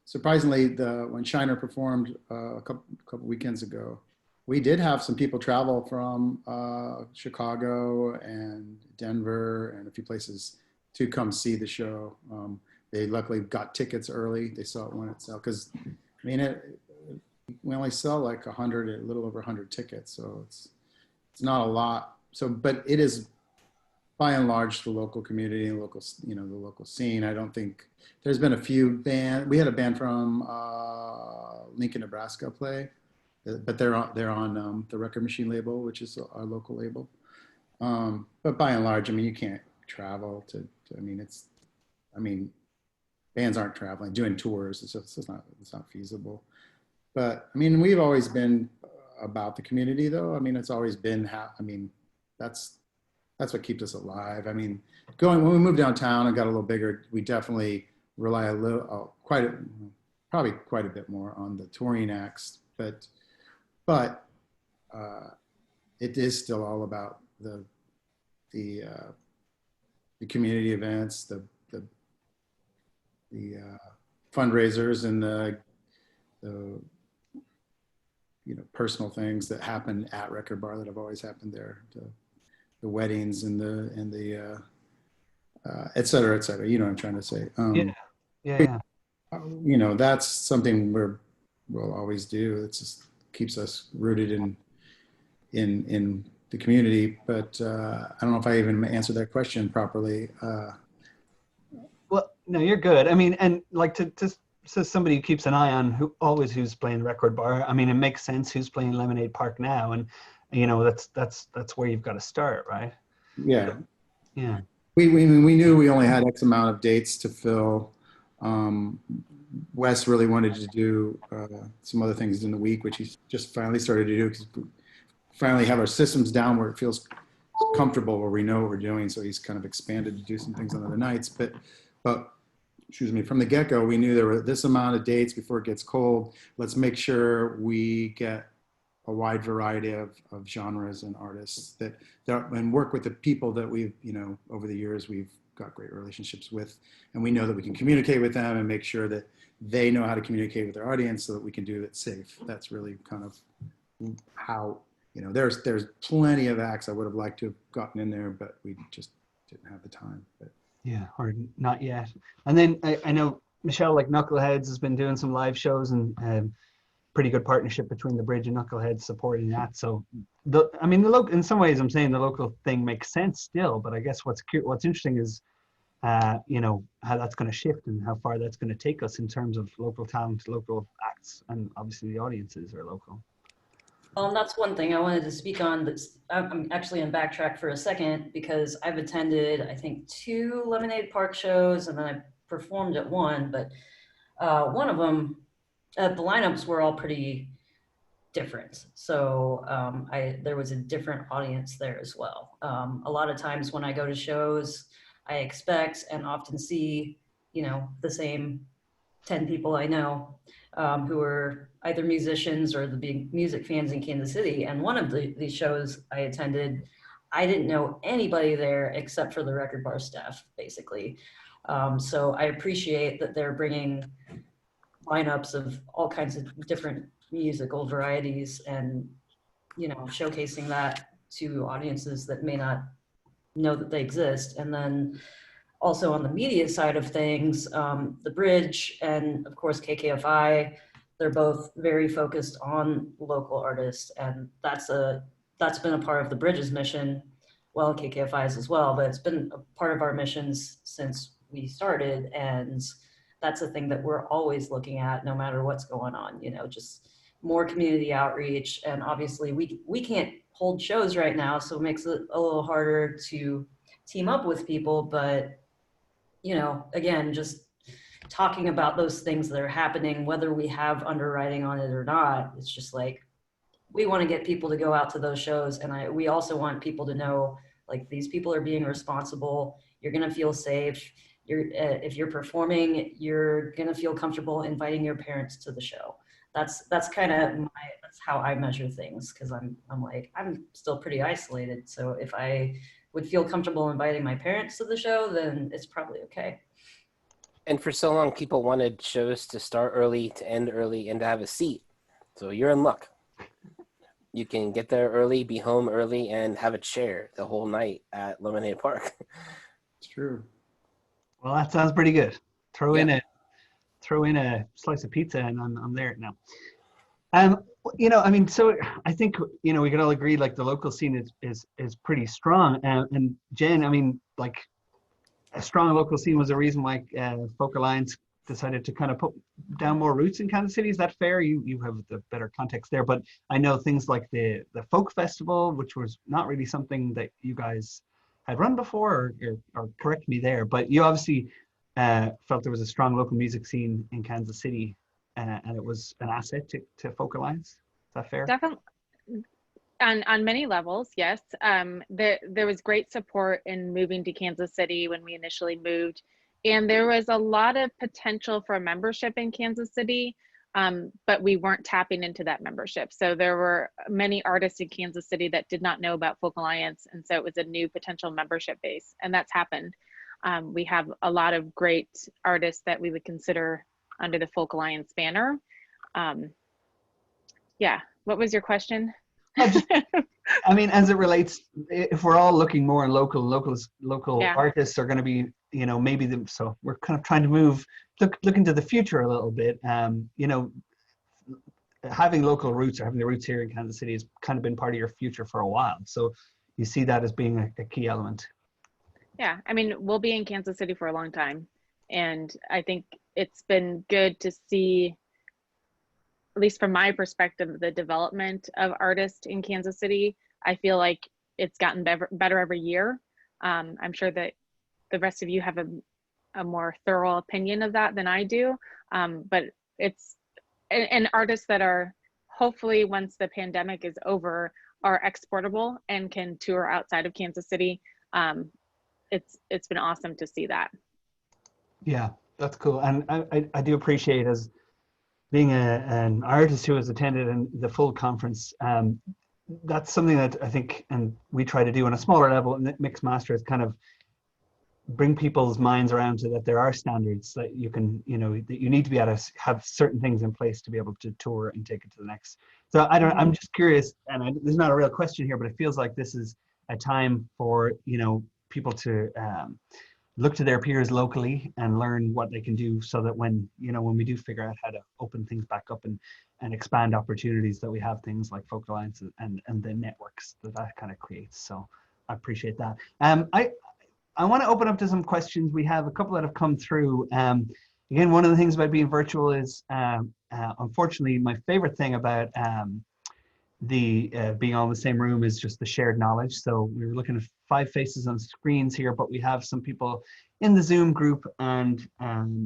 surprisingly, when Shiner performed a couple weekends ago, we did have some people travel from Chicago and Denver and a few places to come see the show. They luckily got tickets early. They saw it when it sold, because I mean, we only sell like a little over 100 tickets, so it's not a lot. So, but it is by and large the local community and local, the local scene. I don't think there's been a few band. We had a band from Lincoln, Nebraska play, but they're on the Record Machine label, which is our local label. But by and large, I mean, you can't travel to bands aren't traveling, doing tours. It's not feasible. But I mean, we've always been about the community, though. I mean, it's always been. That's what keeps us alive. I mean, when we moved downtown and got a little bigger, we definitely rely probably quite a bit more on the touring acts. But it is still all about the community events, the fundraisers, and the personal things that happen at Record Bar that have always happened there. The weddings and the et cetera, et cetera. You know what I'm trying to say. Yeah. That's something we'll always do. It just keeps us rooted in the community. But I don't know if I even answered that question properly. Well, no, you're good. I mean, and like to somebody who keeps an eye on who's playing Record Bar. I mean, it makes sense who's playing Lemonade Park now, and that's where you've got to start, right? Yeah. Yeah. We knew we only had X amount of dates to fill. Wes really wanted to do some other things in the week, which he's just finally started to do, because we finally have our systems down where it feels comfortable, where we know what we're doing. So he's kind of expanded to do some things on other nights. But excuse me, from the get-go, we knew there were this amount of dates before it gets cold. Let's make sure we get a wide variety of genres and artists and work with the people that we've, over the years, we've got great relationships with, and we know that we can communicate with them and make sure that they know how to communicate with their audience so that we can do it safe. That's really kind of how, there's plenty of acts I would have liked to have gotten in there, but we just didn't have the time. But yeah, or not yet. And then I know Michelle, like Knuckleheads, has been doing some live shows, and pretty good partnership between the Bridge and Knuckleheads supporting that. So in some ways I'm saying the local thing makes sense still, but I guess what's interesting is how that's going to shift and how far that's going to take us in terms of local talent, local acts, and obviously the audiences are local. That's one thing I wanted to speak on. I'm actually in backtrack for a second, because I've attended, I think, 2 Lemonade Park shows, and then I performed at one, but one of them, the lineups were all pretty different. So there was a different audience there as well. A lot of times when I go to shows, I expect and often see, the same 10 people I know who are either musicians or the big music fans in Kansas City. And one of these shows I attended, I didn't know anybody there except for the Record Bar staff, basically. So I appreciate that they're bringing lineups of all kinds of different musical varieties and, showcasing that to audiences that may not know that they exist. And then also on the media side of things, the Bridge and of course KKFI, they're both very focused on local artists, and that's been a part of the Bridge's mission, well, KKFI's as well, but it's been a part of our missions since we started, and that's a thing that we're always looking at no matter what's going on, just more community outreach. And obviously we can't hold shows right now, so it makes it a little harder to team up with people, but again, just talking about those things that are happening, whether we have underwriting on it or not, it's just like, we want to get people to go out to those shows. And we also want people to know, like, these people are being responsible. You're going to feel safe. If you're performing, you're going to feel comfortable inviting your parents to the show. That's kind of that's how I measure things. Cause I'm still pretty isolated. So if I would feel comfortable inviting my parents to the show, then it's probably okay. And for so long, people wanted shows to start early, to end early, and to have a seat. So you're in luck. You can get there early, be home early, and have a chair the whole night at Lemonade Park. It's true. Well, that sounds pretty good. Throw in Yeah. a slice of pizza and I'm there now. I mean, so I think, we can all agree like the local scene is pretty strong. And Jen, I mean, like a strong local scene was a reason why Folk Alliance decided to kind of put down more roots in Kansas City. Is that fair? You have the better context there, but I know things like the folk festival, which was not really something that you guys had run before, or correct me there, but you obviously felt there was a strong local music scene in Kansas City, and it was an asset to Folk Alliance. Is that fair? Definitely. On many levels, yes. There was great support in moving to Kansas City when we initially moved, and there was a lot of potential for membership in Kansas City, but we weren't tapping into that membership. So there were many artists in Kansas City that did not know about Folk Alliance, and so it was a new potential membership base, and that's happened. We have a lot of great artists that we would consider under the Folk Alliance banner. Yeah, what was your question? I mean, as it relates, if we're all looking more in local Yeah. artists are going to be, maybe so we're kind of trying to look into the future a little bit. Having local roots or having the roots here in Kansas City has kind of been part of your future for a while. So you see that as being a key element. Yeah, I mean, we'll be in Kansas City for a long time. And I think it's been good to see, at least from my perspective, the development of artists in Kansas City. I feel like it's gotten better every year. I'm sure that the rest of you have a more thorough opinion of that than I do. But it's, and artists that are hopefully, once the pandemic is over, are exportable and can tour outside of Kansas City. It's been awesome to see that. Yeah, that's cool. And I do appreciate, as being an artist who has attended the full conference, that's something that I think, and we try to do on a smaller level, and MixMaster is kind of bring people's minds around to that there are standards that you can, that you need to be able to have certain things in place to be able to tour and take it to the next. So I'm just curious, and this is not a real question here, but it feels like this is a time for, people to look to their peers locally and learn what they can do, so that when we do figure out how to open things back up and expand opportunities, that we have things like Folk Alliance and the networks that kind of creates. So I appreciate that. I want to open up to some questions. We have a couple that have come through. Again, one of the things about being virtual is, unfortunately, my favorite thing about being all in the same room is just the shared knowledge. So we were looking at 5 faces on screens here, but we have some people in the Zoom group and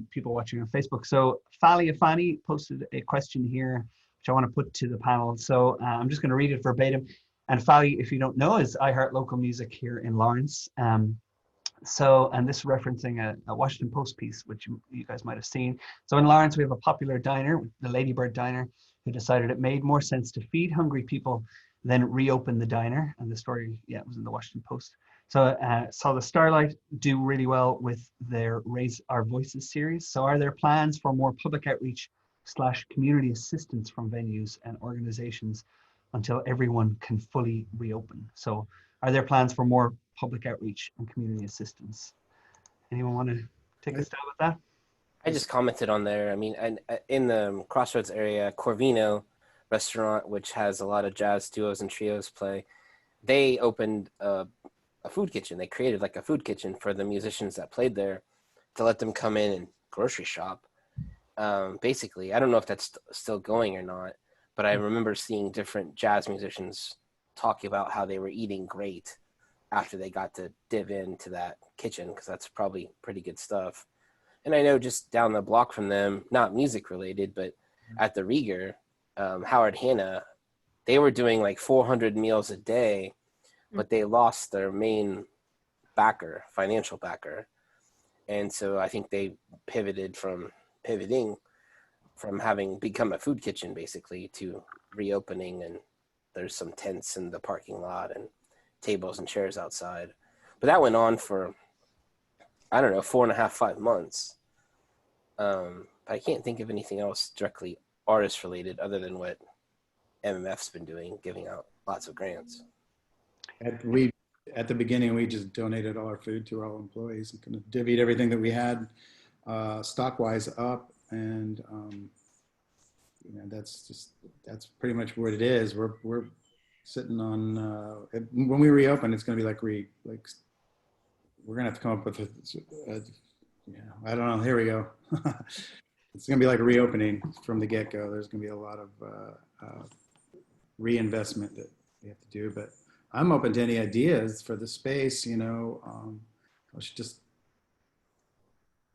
people watching on Facebook. So Fali Afani posted a question here, which I want to put to the panel. So I'm just going to read it verbatim. And Fali, if you don't know, is I Heart Local Music here in Lawrence. And this is referencing a Washington Post piece, which you guys might have seen. So in Lawrence, we have a popular diner, the Ladybird Diner, who decided it made more sense to feed hungry people than reopen the diner. And the story, it was in the Washington Post. So saw the Starlight do really well with their Raise Our Voices series. So are there plans for more public outreach / community assistance from venues and organizations until everyone can fully reopen? So are there plans for more public outreach and community assistance? Anyone want to take a stab at that? I just commented on there. I mean, in the Crossroads area, Corvino restaurant, which has a lot of jazz duos and trios play, they opened a food kitchen. They created like a food kitchen for the musicians that played there to let them come in and grocery shop. Basically, I don't know if that's still going or not, but I remember seeing different jazz musicians talking about how they were eating great after they got to dive into that kitchen, because that's probably pretty good stuff. And I know just down the block from them, not music related, but at the Rieger, Howard Hanna, they were doing like 400 meals a day, but they lost their main financial backer. And so I think they pivoting from having become a food kitchen basically to reopening, and there's some tents in the parking lot and tables and chairs outside. But that went on for, I don't know, 4.5, 5 months. But I can't think of anything else directly artist related other than what MMF's been doing, giving out lots of grants. At the beginning, we just donated all our food to our employees and kind of divvied everything that we had stock-wise up, and that's pretty much what it is. We're sitting on when we reopen, it's going to be like we're going to have to come up with I don't know. Here we go. It's going to be like a reopening from the get-go. There's going to be a lot of reinvestment that we have to do, but I'm open to any ideas for the space.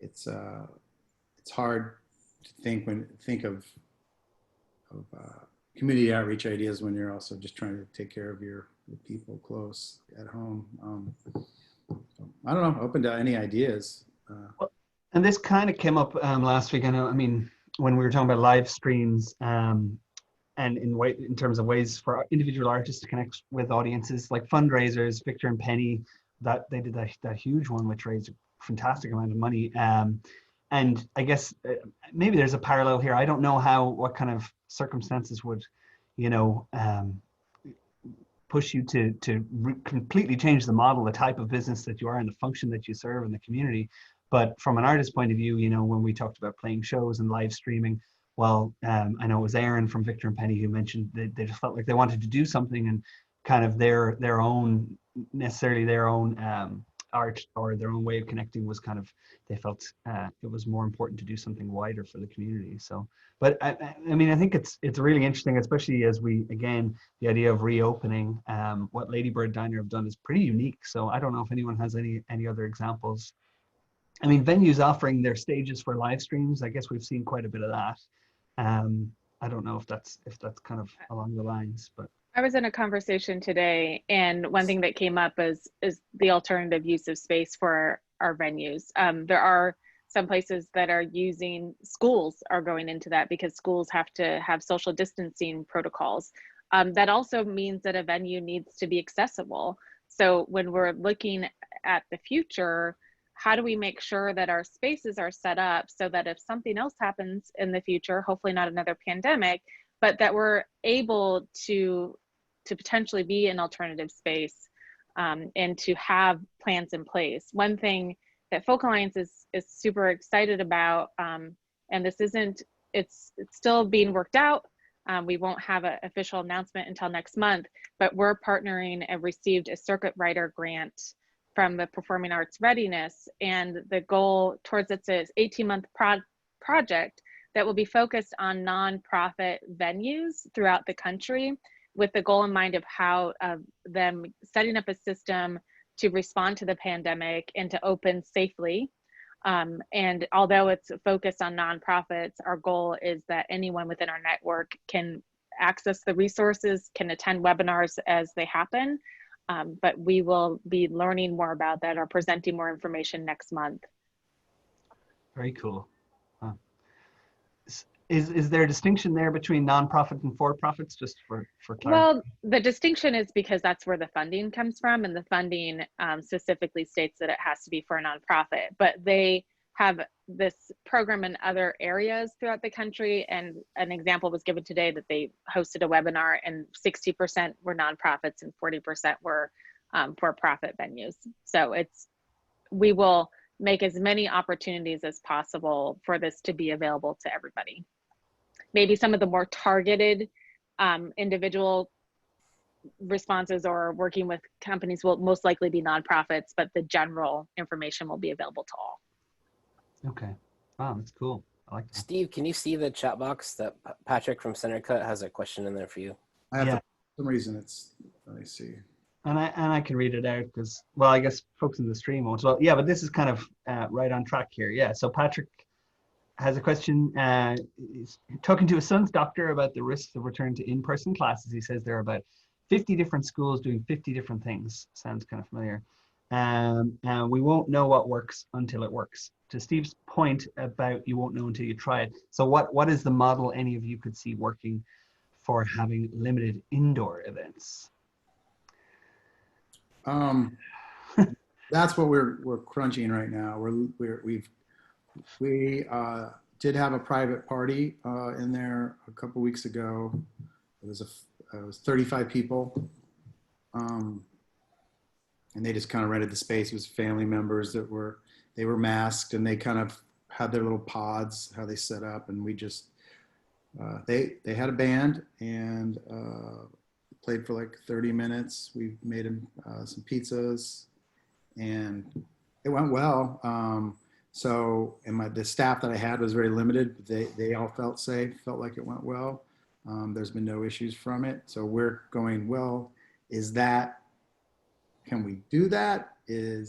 It's hard to think of community outreach ideas when you're also just trying to take care of your people close at home. I don't know, open to any ideas. And this kind of came up last week. I mean, when we were talking about live streams, and in terms of ways for individual artists to connect with audiences, like fundraisers, Victor and Penny, that they did that huge one, which raised a fantastic amount of money. And I guess maybe there's a parallel here. I don't know what kind of circumstances would, push you to completely change the model, the type of business that you are and the function that you serve in the community. But from an artist's point of view, when we talked about playing shows and live streaming, well, I know it was Aaron from Victor and Penny who mentioned that they just felt like they wanted to do something, and kind of their own art or their own way of connecting was kind of, they felt it was more important to do something wider for the community. So, but I mean, I think it's really interesting, especially as the idea of reopening. What Ladybird Diner have done is pretty unique. So I don't know if anyone has any other examples. I mean, venues offering their stages for live streams, I guess we've seen quite a bit of that. I don't know if that's kind of along the lines, but. I was in a conversation today, and one thing that came up is the alternative use of space for our venues. There are some places that are schools are going into that because schools have to have social distancing protocols. That also means that a venue needs to be accessible. So when we're looking at the future, how do we make sure that our spaces are set up so that if something else happens in the future, hopefully not another pandemic, but that we're able to potentially be an alternative space, and to have plans in place. One thing that Folk Alliance is super excited about, and it's still being worked out. We won't have an official announcement until next month, but we're partnering and received a circuit rider grant from the Performing Arts Readiness, and the goal towards it's an 18-month project that will be focused on nonprofit venues throughout the country, with the goal in mind of how them setting up a system to respond to the pandemic and to open safely. And although it's focused on nonprofits, our goal is that anyone within our network can access the resources, can attend webinars as they happen. But we will be learning more about that or presenting more information next month. Very cool. Is there a distinction there between nonprofit and for-profits, just for clarity? Well, the distinction is because that's where the funding comes from, and the funding specifically states that it has to be for a nonprofit, but they have this program in other areas throughout the country. And an example was given today that they hosted a webinar and 60% were nonprofits and 40% were for-profit venues. So we will make as many opportunities as possible for this to be available to everybody. Maybe some of the more targeted individual responses or working with companies will most likely be nonprofits, but the general information will be available to all. Okay. Wow, that's cool. I like that. Steve, can you see the chat box that Patrick from Centercut has a question in there for you? I have to, for some reason let me see. And I can read it out because, well, I guess folks in the stream won't. Well, yeah, but this is kind of right on track here. Yeah, so Patrick has a question. He's talking to his son's doctor about the risks of return to in-person classes. He says there are about 50 different schools doing 50 different things. Sounds kind of familiar. And we won't know what works until it works. To Steve's point about you won't know until you try it. So what is the model any of you could see working for having limited indoor events? That's what we're crunching right now. We did have a private party in there a couple weeks ago it was 35 people. And they just kind of rented the space. It was family members they were masked, and they kind of had their little pods, how they set up. And we just, they had a band and played for like 30 minutes. We made them some pizzas, and it went well. And the staff that I had was very limited. They all felt safe, felt like it went well. There's been no issues from it. So we're going, well, can we do that? Do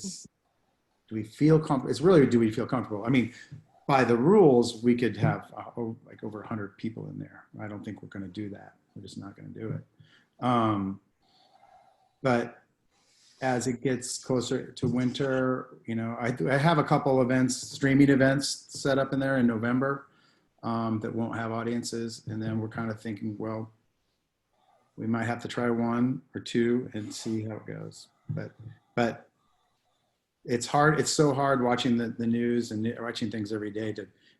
we feel comfortable? It's really, do we feel comfortable? I mean, by the rules, we could have like over 100 people in there. I don't think we're going to do that. We're just not going to do it. But as it gets closer to winter, you know, I have a couple events, streaming events set up in there in November that won't have audiences. And then we're kind of thinking, well, we might have to try one or two and see how it goes. But it's hard. It's so hard watching the news and watching things every day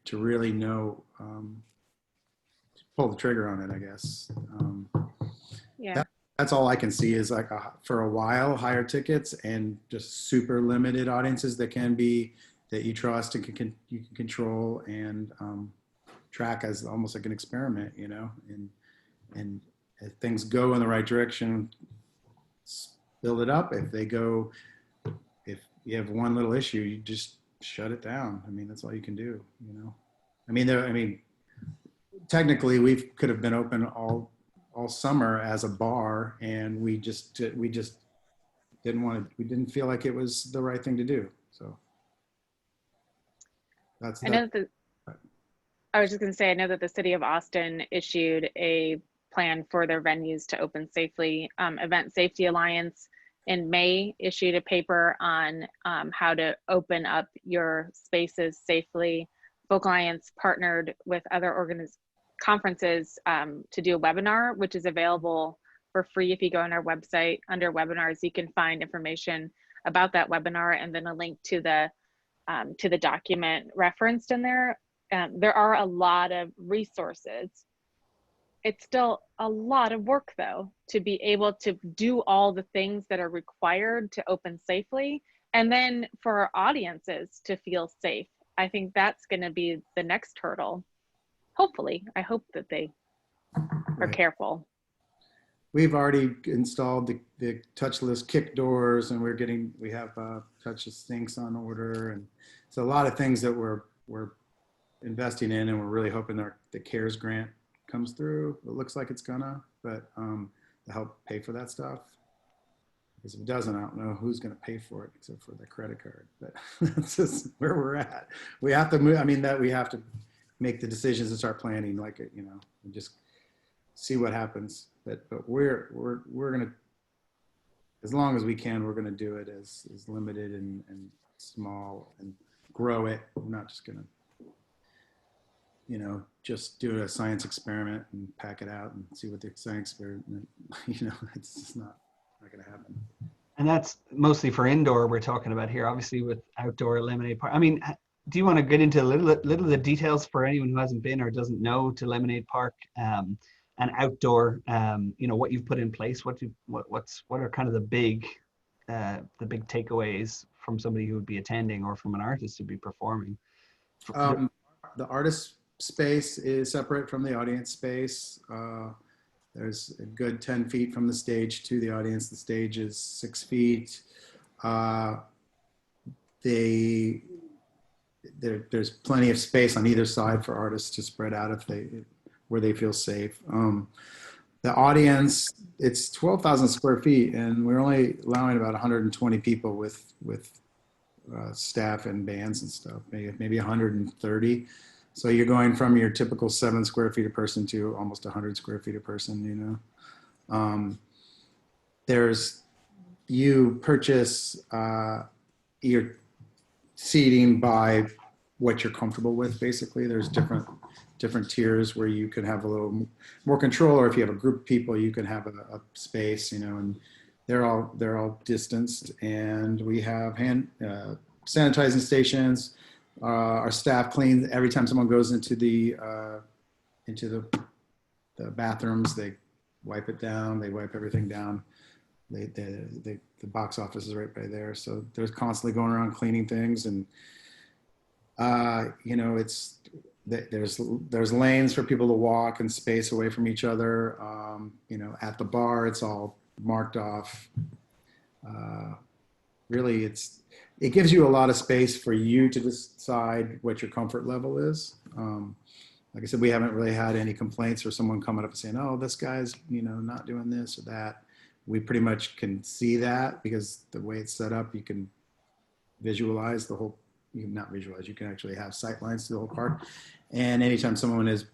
to really know, to pull the trigger on it, I guess. Yeah. That's all I can see is like for a while, higher tickets and just super limited audiences that you trust and you can control and track as almost like an experiment, you know, and if things go in the right direction, build it up. If you have one little issue, you just shut it down. I mean, that's all you can do, you know? I mean, technically we could have been open all summer as a bar, and we just didn't feel like it was the right thing to do. So I was just going to say, I know that the city of Austin issued a plan for their venues to open safely. Event Safety Alliance in May issued a paper on how to open up your spaces safely. Folk Alliance partnered with other conferences to do a webinar, which is available for free. If you go on our website under webinars, you can find information about that webinar and then a link to the document referenced in there. There are a lot of resources. It's still a lot of work, though, to be able to do all the things that are required to open safely, and then for our audiences to feel safe. I think that's going to be the next hurdle. Hopefully, I hope that they are careful. We've already installed the touchless kick doors, and we have touchless sinks on order, and so a lot of things that we're investing in, and we're really hoping the CARES grant comes through. It looks like it's gonna, but to help pay for that stuff. Because if it doesn't, I don't know who's gonna pay for it except for the credit card. But that's just where we're at. We have to move. I mean, we have to make the decisions and start planning, like, you know, and just see what happens. But we're gonna, as long as we can, we're gonna do it as limited and small and grow it. We're not just gonna, you know, just do a science experiment and pack it out and see what the science experiment, you know, it's just not going to happen. And that's mostly for indoor we're talking about here, obviously with outdoor Lemonade Park. I mean, do you want to get into a little of the details for anyone who hasn't been or doesn't know to Lemonade Park and outdoor, you know, what you've put in place, what are kind of the big takeaways from somebody who would be attending or from an artist to be performing? The artist space is separate from the audience space. There's a good 10 feet from the stage to the audience. The stage is 6 feet. There's plenty of space on either side for artists to spread out where they feel safe. The audience, it's 12,000 square feet, and we're only allowing about 120 people with staff and bands and stuff, maybe 130. So you're going from your typical 7 square feet a person to almost 100 square feet a person, you know. You purchase your seating by what you're comfortable with, basically. There's different tiers where you can have a little more control, or if you have a group of people, you can have a space, you know, and they're all distanced, and we have hand sanitizing stations. Our staff cleans every time someone goes into the bathrooms. They wipe it down. They wipe everything down. The box office is right by there. So they're constantly going around cleaning things. And, you know, there's lanes for people to walk and space away from each other. You know, at the bar, it's all marked off. Really, it gives you a lot of space for you to decide what your comfort level is. Like I said, we haven't really had any complaints or someone coming up and saying, oh, this guy's, you know, not doing this or that. We pretty much can see that because the way it's set up, you can visualize the whole, you can not visualize, you can actually have sight lines to the whole park. And anytime someone is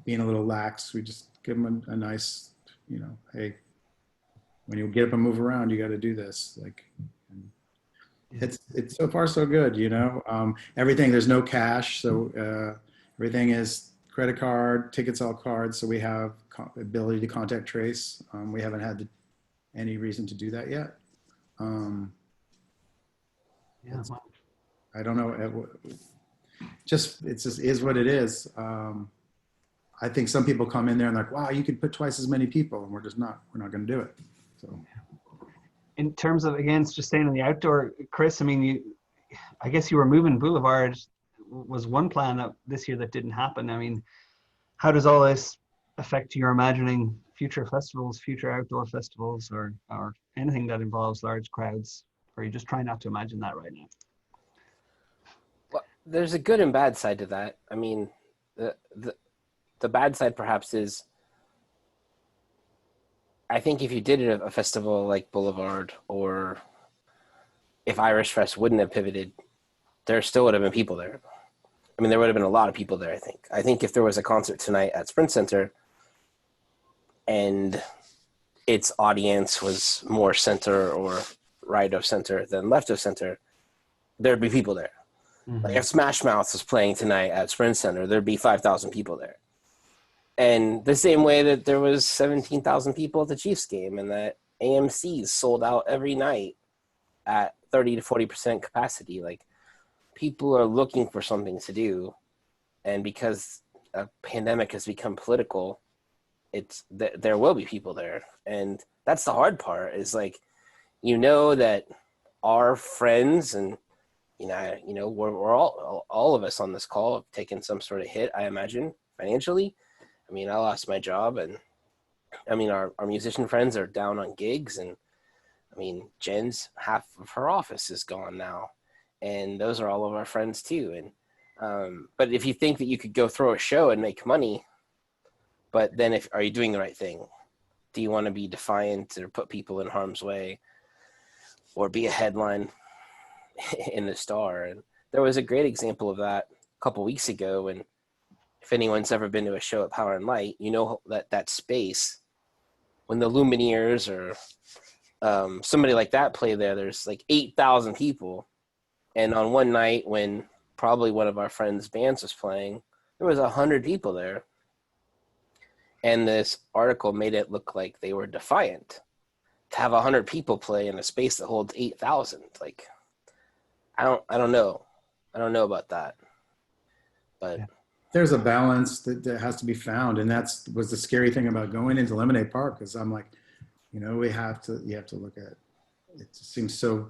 being a little lax, we just give them a nice, you know, hey, when you get up and move around, you got to do this. Like, it's so far so good, you know. Everything, there's no cash, so everything is credit card, tickets, all cards. So we have ability to contact trace. We haven't had any reason to do that yet. Yeah, I don't know. It just is what it is. I think some people come in there and like, wow, you could put twice as many people, and we're not going to do it. So. In terms of, again, just staying in the outdoor, Chris, I mean, I guess you were moving Boulevard was one plan this year that didn't happen. I mean, how does all this affect your imagining future festivals, future outdoor festivals, or anything that involves large crowds? Or are you just trying not to imagine that right now? Well, there's a good and bad side to that. I mean, the bad side perhaps is, I think if you did a festival like Boulevard, or if Irish Fest wouldn't have pivoted, there still would have been people there. I mean, there would have been a lot of people there, I think. I think if there was a concert tonight at Sprint Center and its audience was more center or right of center than left of center, there'd be people there. Mm-hmm. Like if Smash Mouth was playing tonight at Sprint Center, there'd be 5,000 people there. And the same way that there was 17,000 people at the Chiefs game, and that AMC's sold out every night at 30 to 40% capacity. Like, people are looking for something to do. And because a pandemic has become political, there will be people there. And that's the hard part, is like, you know, that our friends and, we're all of us on this call have taken some sort of hit, I imagine, financially. I mean, I lost my job, and I mean, our musician friends are down on gigs, and I mean, Jen's half of her office is gone now, and those are all of our friends too. And but if you think that you could go throw a show and make money, but then are you doing the right thing? Do you want to be defiant or put people in harm's way, or be a headline in the Star? And there was a great example of that a couple weeks ago, when, if anyone's ever been to a show at Power and Light, you know that space, when the Lumineers or somebody like that play there, there's like 8,000 people. And on one night when probably one of our friends' bands was playing, there was 100 people there. And this article made it look like they were defiant to have 100 people play in a space that holds 8,000. Like, I don't know. I don't know about that. But yeah. There's a balance that has to be found, and was the scary thing about going into Lemonade Park, because I'm like, you have to look at it. Just seems so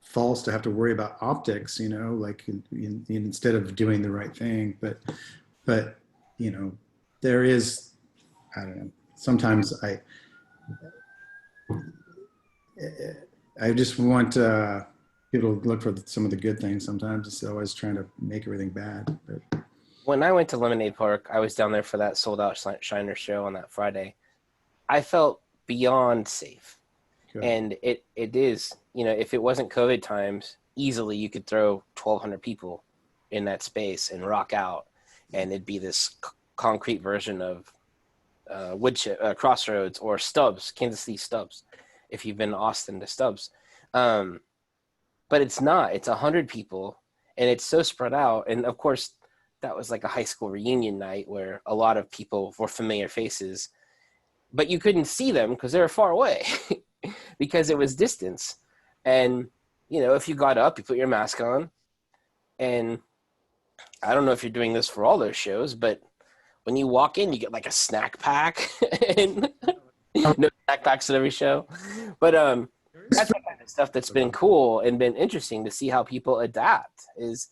false to have to worry about optics, like instead of doing the right thing. But there is, I don't know. Sometimes I just want people to look for some of the good things. Sometimes it's always trying to make everything bad. But when I went to Lemonade Park, I was down there for that sold out Shiner show on that Friday. I felt beyond safe. Good. And it is, if it wasn't COVID times, easily you could throw 1,200 people in that space and rock out, and it'd be this concrete version of Crossroads or Stubbs, Kansas City Stubbs, if you've been to Austin to Stubbs. But it's not. It's 100 people, and it's so spread out. And of course, that was like a high school reunion night where a lot of people were familiar faces, but you couldn't see them because they were far away because it was distance. And, if you got up, you put your mask on. And I don't know if you're doing this for all those shows, but when you walk in, you get like a snack pack, and no snack packs at every show. But that's the kind of stuff that's been cool and been interesting to see how people adapt is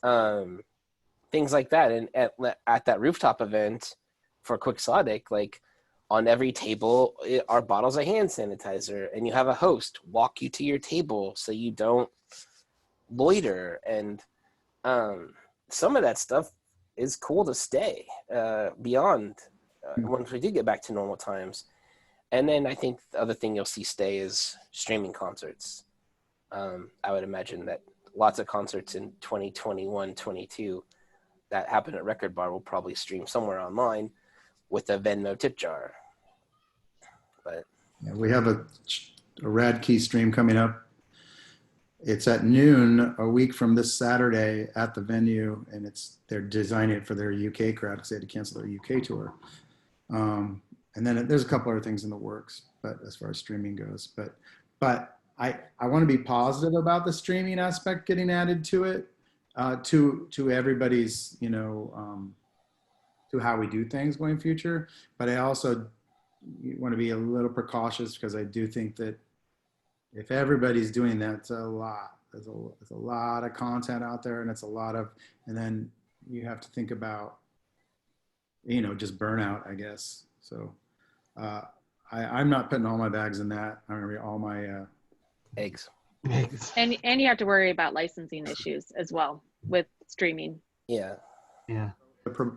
things like that. And at that rooftop event for Quixotic, like on every table are bottles of hand sanitizer, and you have a host walk you to your table so you don't loiter. And some of that stuff is cool to stay beyond once we do get back to normal times. And then I think the other thing you'll see stay is streaming concerts. I would imagine that lots of concerts in 2021, 22 that happen at Record Bar will probably stream somewhere online with a Venmo tip jar. But yeah, we have a Rad Key stream coming up. It's at noon a week from this Saturday at the venue, and they're designing it for their UK crowd because they had to cancel their UK tour. And then there's a couple other things in the works, but as far as streaming goes, but I want to be positive about the streaming aspect getting added to it, to everybody's, to how we do things going future. But I also want to be a little precautious because I do think that if everybody's doing that, it's a lot. There's a lot of content out there, and it's a lot of, and then you have to think about, just burnout, I guess. So I'm not putting all my bags in that. I'm gonna be all my eggs. And you have to worry about licensing issues as well with streaming. Yeah. Yeah.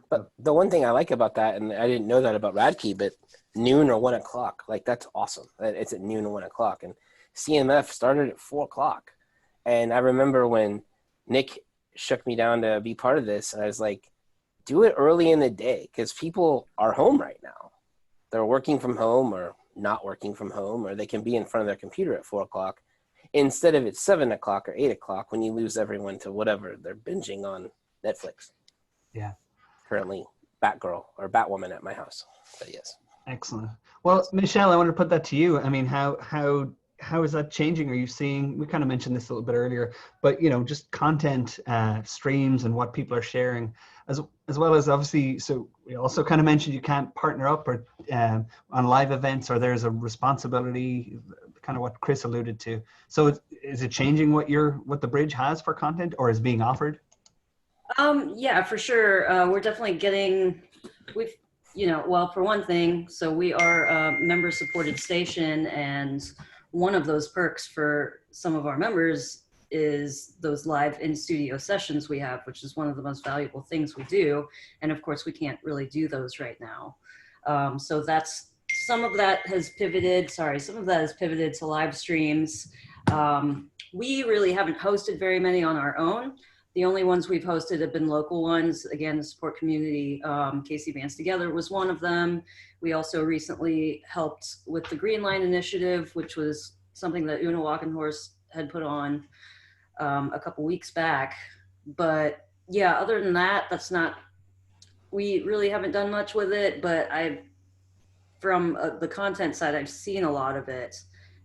But the one thing I like about that, and I didn't know that about Radkey, but noon or 1 o'clock, like that's awesome. It's at noon or 1 o'clock, and CMF started at 4 o'clock. And I remember when Nick shook me down to be part of this, and I was like, do it early in the day because people are home right now. They're working from home or not working from home, or they can be in front of their computer at 4 o'clock instead of at 7 o'clock or 8 o'clock when you lose everyone to whatever they're binging on Netflix. Yeah. Currently Batgirl or Batwoman at my house, but yes. Excellent. Well, Michelle, I want to put that to you. I mean, how is that changing? Are you seeing, we kind of mentioned this a little bit earlier, but just content streams and what people are sharing as well as obviously, so we also kind of mentioned you can't partner up or on live events, or there's a responsibility, kind of what Chris alluded to. So is it changing what the bridge has for content or is being offered? Yeah, for sure. We're definitely well, for one thing, so we are a member supported station, and one of those perks for some of our members is those live in studio sessions we have, which is one of the most valuable things we do. And of course we can't really do those right now. So some of that has pivoted to live streams. We really haven't hosted very many on our own. The only ones we've hosted have been local ones. Again, the support community, KC Bands Together was one of them. We also recently helped with the Green Line Initiative, which was something that Una Walkenhorst had put on a couple weeks back. But yeah, other than that, we really haven't done much with it, but from the content side, I've seen a lot of it.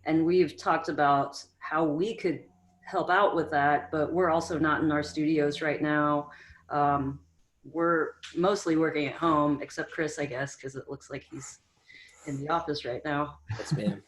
And we've talked about how we could help out with that, but we're also not in our studios right now. We're mostly working at home, except Chris, I guess, because it looks like he's in the office right now. Yes, ma'am.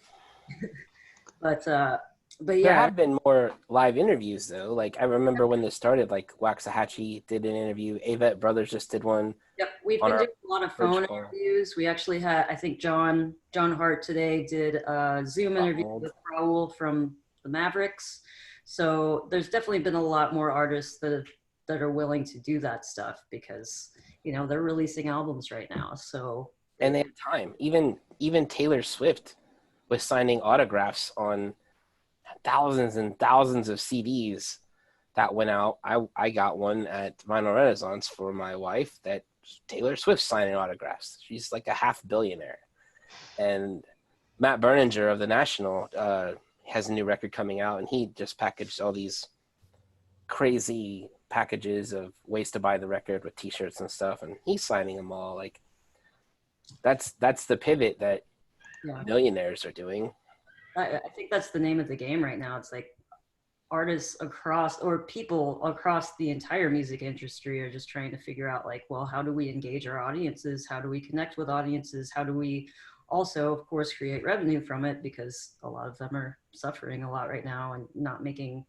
But yeah. There have been more live interviews though. Like I remember when this started, like Waxahachie did an interview. Avett Brothers just did one. Yep, we've been doing a lot of phone interviews. We actually had, I think John Hart today did a Zoom interview with Raul from the Mavericks. So there's definitely been a lot more artists that are willing to do that stuff because, they're releasing albums right now. So and they have time. Even Taylor Swift was signing autographs on thousands and thousands of CDs that went out. I got one at Vinyl Renaissance for my wife that Taylor Swift signing autographs. She's like a half billionaire. And Matt Berninger of The National has a new record coming out, and he just packaged all these crazy packages of ways to buy the record with t-shirts and stuff, and he's signing them all. Like that's the pivot that millionaires are doing. I think that's the name of the game right now. It's like artists across, or people across the entire music industry are just trying to figure out like, well, how do we engage our audiences? How do we connect with audiences? How do we also, of course, create revenue from it? Because a lot of them are suffering a lot right now and not making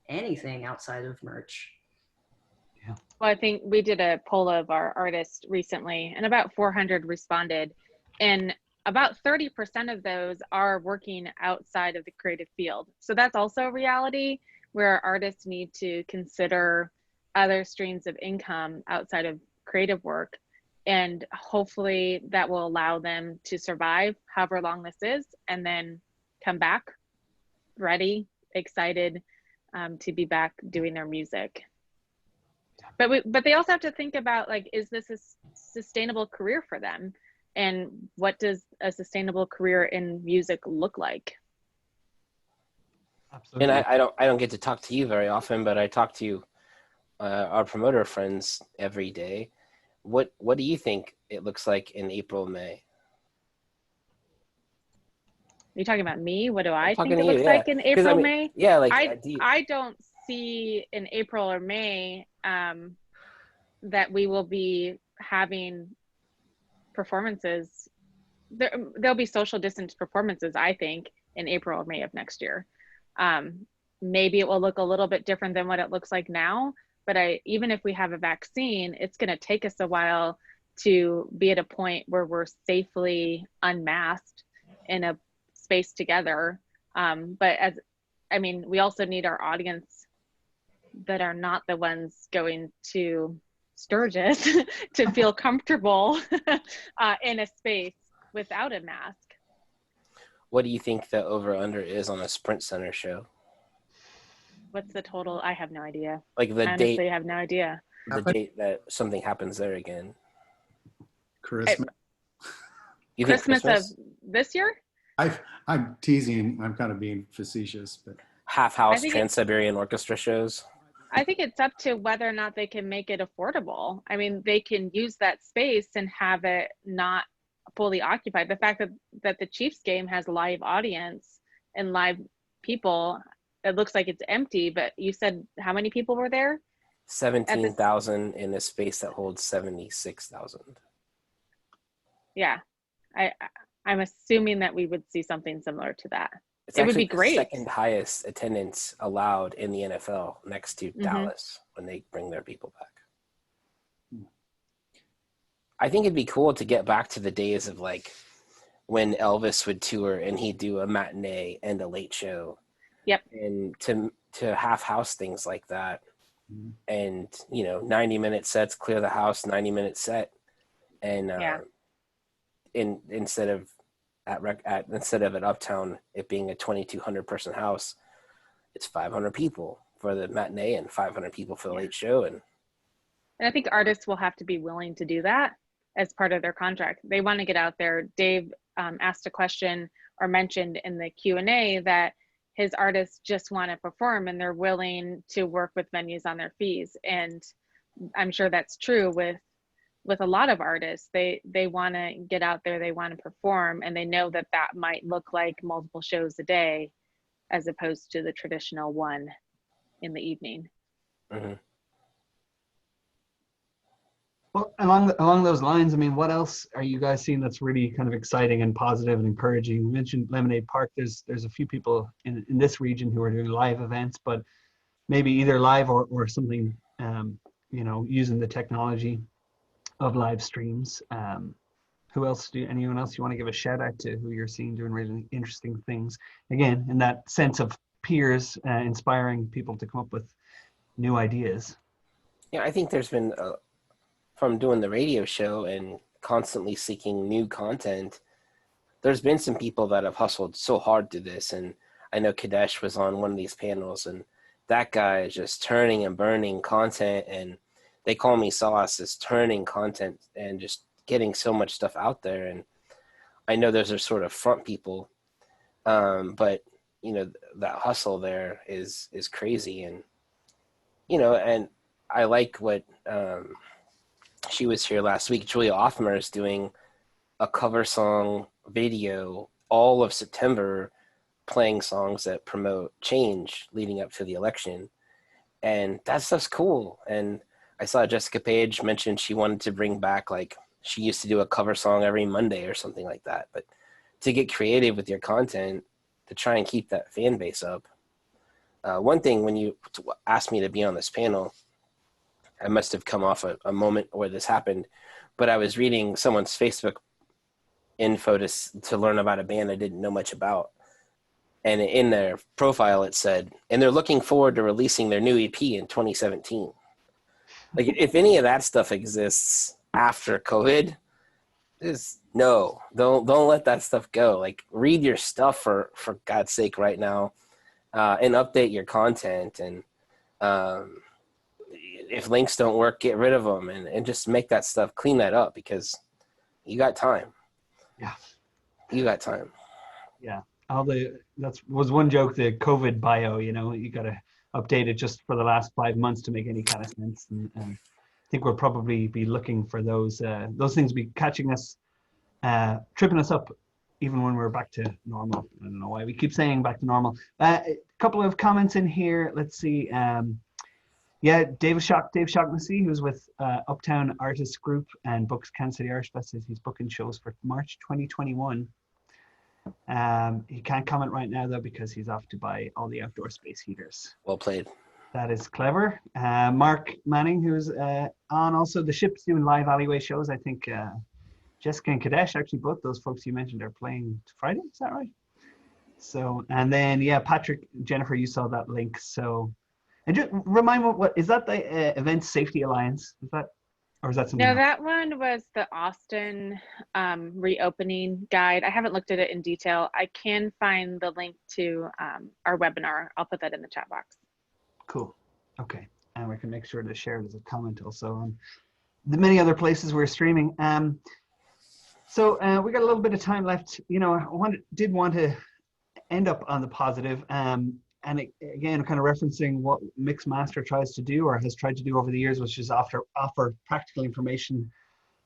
anything outside of merch. Yeah. Well, I think we did a poll of our artists recently, and about 400 responded, and about 30% of those are working outside of the creative field. So that's also a reality where artists need to consider other streams of income outside of creative work. And hopefully that will allow them to survive however long this is, and then come back ready, excited to be back doing their music. But they also have to think about, like, is this a sustainable career for them? And what does a sustainable career in music look like? Absolutely. And I don't get to talk to you very often, but I talk to our promoter friends every day. What do you think it looks like in April, May? Are you talking about me? What do I think talking it to you, looks yeah. like in April, I mean, May? yeah, like I don't see in April or May that we will be having performances. There'll be social distance performances, I think, in April or May of next year. Maybe it will look a little bit different than what it looks like now, but even if we have a vaccine, it's going to take us a while to be at a point where we're safely unmasked in a space together. But we also need our audience that are not the ones going to Sturgis to feel comfortable in a space without a mask. What do you think the over-under is on a Sprint Center show? What's the total? I have no idea. Like the I honestly date, have no idea. the date that something happens there again. Christmas. You think Christmas of this year? I'm teasing. I'm kind of being facetious, but half-house Trans-Siberian Orchestra shows? I think it's up to whether or not they can make it affordable. I mean, they can use that space and have it not fully occupied. The fact that the Chiefs game has live audience and live people, it looks like it's empty, but you said how many people were there? 17,000 in a space that holds 76,000. Yeah, I'm assuming that we would see something similar to that. It would be great. The second highest attendance allowed in the NFL, next to Dallas, when they bring their people back. I think it'd be cool to get back to the days of like when Elvis would tour and he'd do a matinee and a late show. Yep. And to half-house things like that. And 90-minute sets, clear the house, 90-minute set, and instead of at Uptown it being a 2,200 person house, it's 500 people for the matinee and 500 people for the late show. And I think artists will have to be willing to do that as part of their contract. They want to get out there. Dave asked a question or mentioned in the Q&A that his artists just want to perform and they're willing to work with venues on their fees. And I'm sure that's true with a lot of artists. They want to get out there, they want to perform, and they know that might look like multiple shows a day as opposed to the traditional one in the evening. Mm-hmm. Well, along those lines, I mean, what else are you guys seeing that's really kind of exciting and positive and encouraging? You mentioned Lemonade Park. There's a few people in this region who are doing live events, but maybe either live or something, using the technology of live streams. Who else anyone else you want to give a shout out to who you're seeing doing really interesting things? Again, in that sense of peers, inspiring people to come up with new ideas. Yeah, I think there's been, from doing the radio show and constantly seeking new content, there's been some people that have hustled so hard to this. And I know Kadesh was on one of these panels, and that guy is just turning and burning content, and they call me Sauce, is turning content and just getting so much stuff out there. And I know those are sort of front people, but that hustle there is crazy. And and I like what she was here last week. Julia Othmer is doing a cover song video all of September playing songs that promote change leading up to the election. And that stuff's cool. And I saw Jessica Page mention she wanted to bring back, like, she used to do a cover song every Monday or something like that. But to get creative with your content, to try and keep that fan base up. One thing, when you asked me to be on this panel, I must have come off a moment where this happened, but I was reading someone's Facebook info to learn about a band I didn't know much about. And in their profile, it said, and they're looking forward to releasing their new EP in 2017. Like, if any of that stuff exists after COVID, don't let that stuff go. Like, read your stuff for God's sake right now, and update your content. And if links don't work, get rid of them and just make that stuff, clean that up, because you got time. Yeah. You got time. Yeah. That was one joke, the COVID bio, you got to update it just for the last 5 months to make any kind of sense. And I think we'll probably be looking for those things be catching us, tripping us up, even when we're back to normal. I don't know why we keep saying back to normal. A couple of comments in here. Let's see. Dave Shaughnessy, who's with Uptown Artists Group and books Kansas City Irish Fest, says he's booking shows for March 2021. He can't comment right now, though, because he's off to buy all the outdoor space heaters. Well played. That is clever. Mark Manning, who's on also, the Ship's doing live alleyway shows. I think Jessica and Kadesh, actually, both those folks you mentioned are playing Friday. Is that right? So, and then, Patrick, Jennifer, you saw that link. So, and just remind me, what is that, the Event Safety Alliance? Is that, or is that something else? That one was the Austin reopening guide. I haven't looked at it in detail. I can find the link to our webinar. I'll put that in the chat box. Cool. Okay. And we can make sure to share it as a comment also on the many other places we're streaming. So we got a little bit of time left. I did want to end up on the positive. And again, kind of referencing what MixMaster tries to do, or has tried to do over the years, which is offer practical information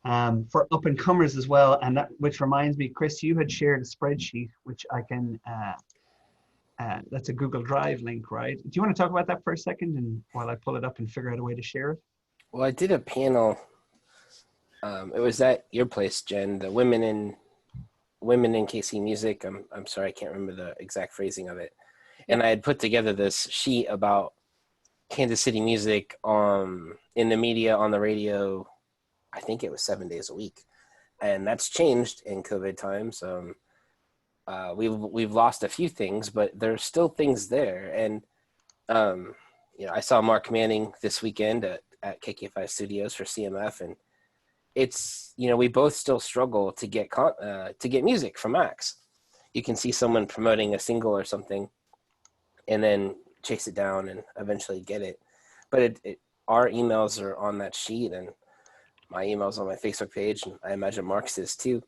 for up and comers as well. And which reminds me, Chris, you had shared a spreadsheet, which I can, that's a Google Drive link, right? Do you want to talk about that for a second, and while I pull it up and figure out a way to share it? Well, I did a panel. It was at your place, Jen, the women in KC music. I'm sorry, I can't remember the exact phrasing of it. And I had put together this sheet about Kansas City music in the media, on the radio. I think it was 7 days a week, and that's changed in COVID times. We've lost a few things, but there's still things there. And I saw Mark Manning this weekend at KKFI Studios for CMF, and it's we both still struggle to get music from Max. You can see someone promoting a single or something, and then chase it down and eventually get it. But our emails are on that sheet, and my email's on my Facebook page, and I imagine Mark's is too,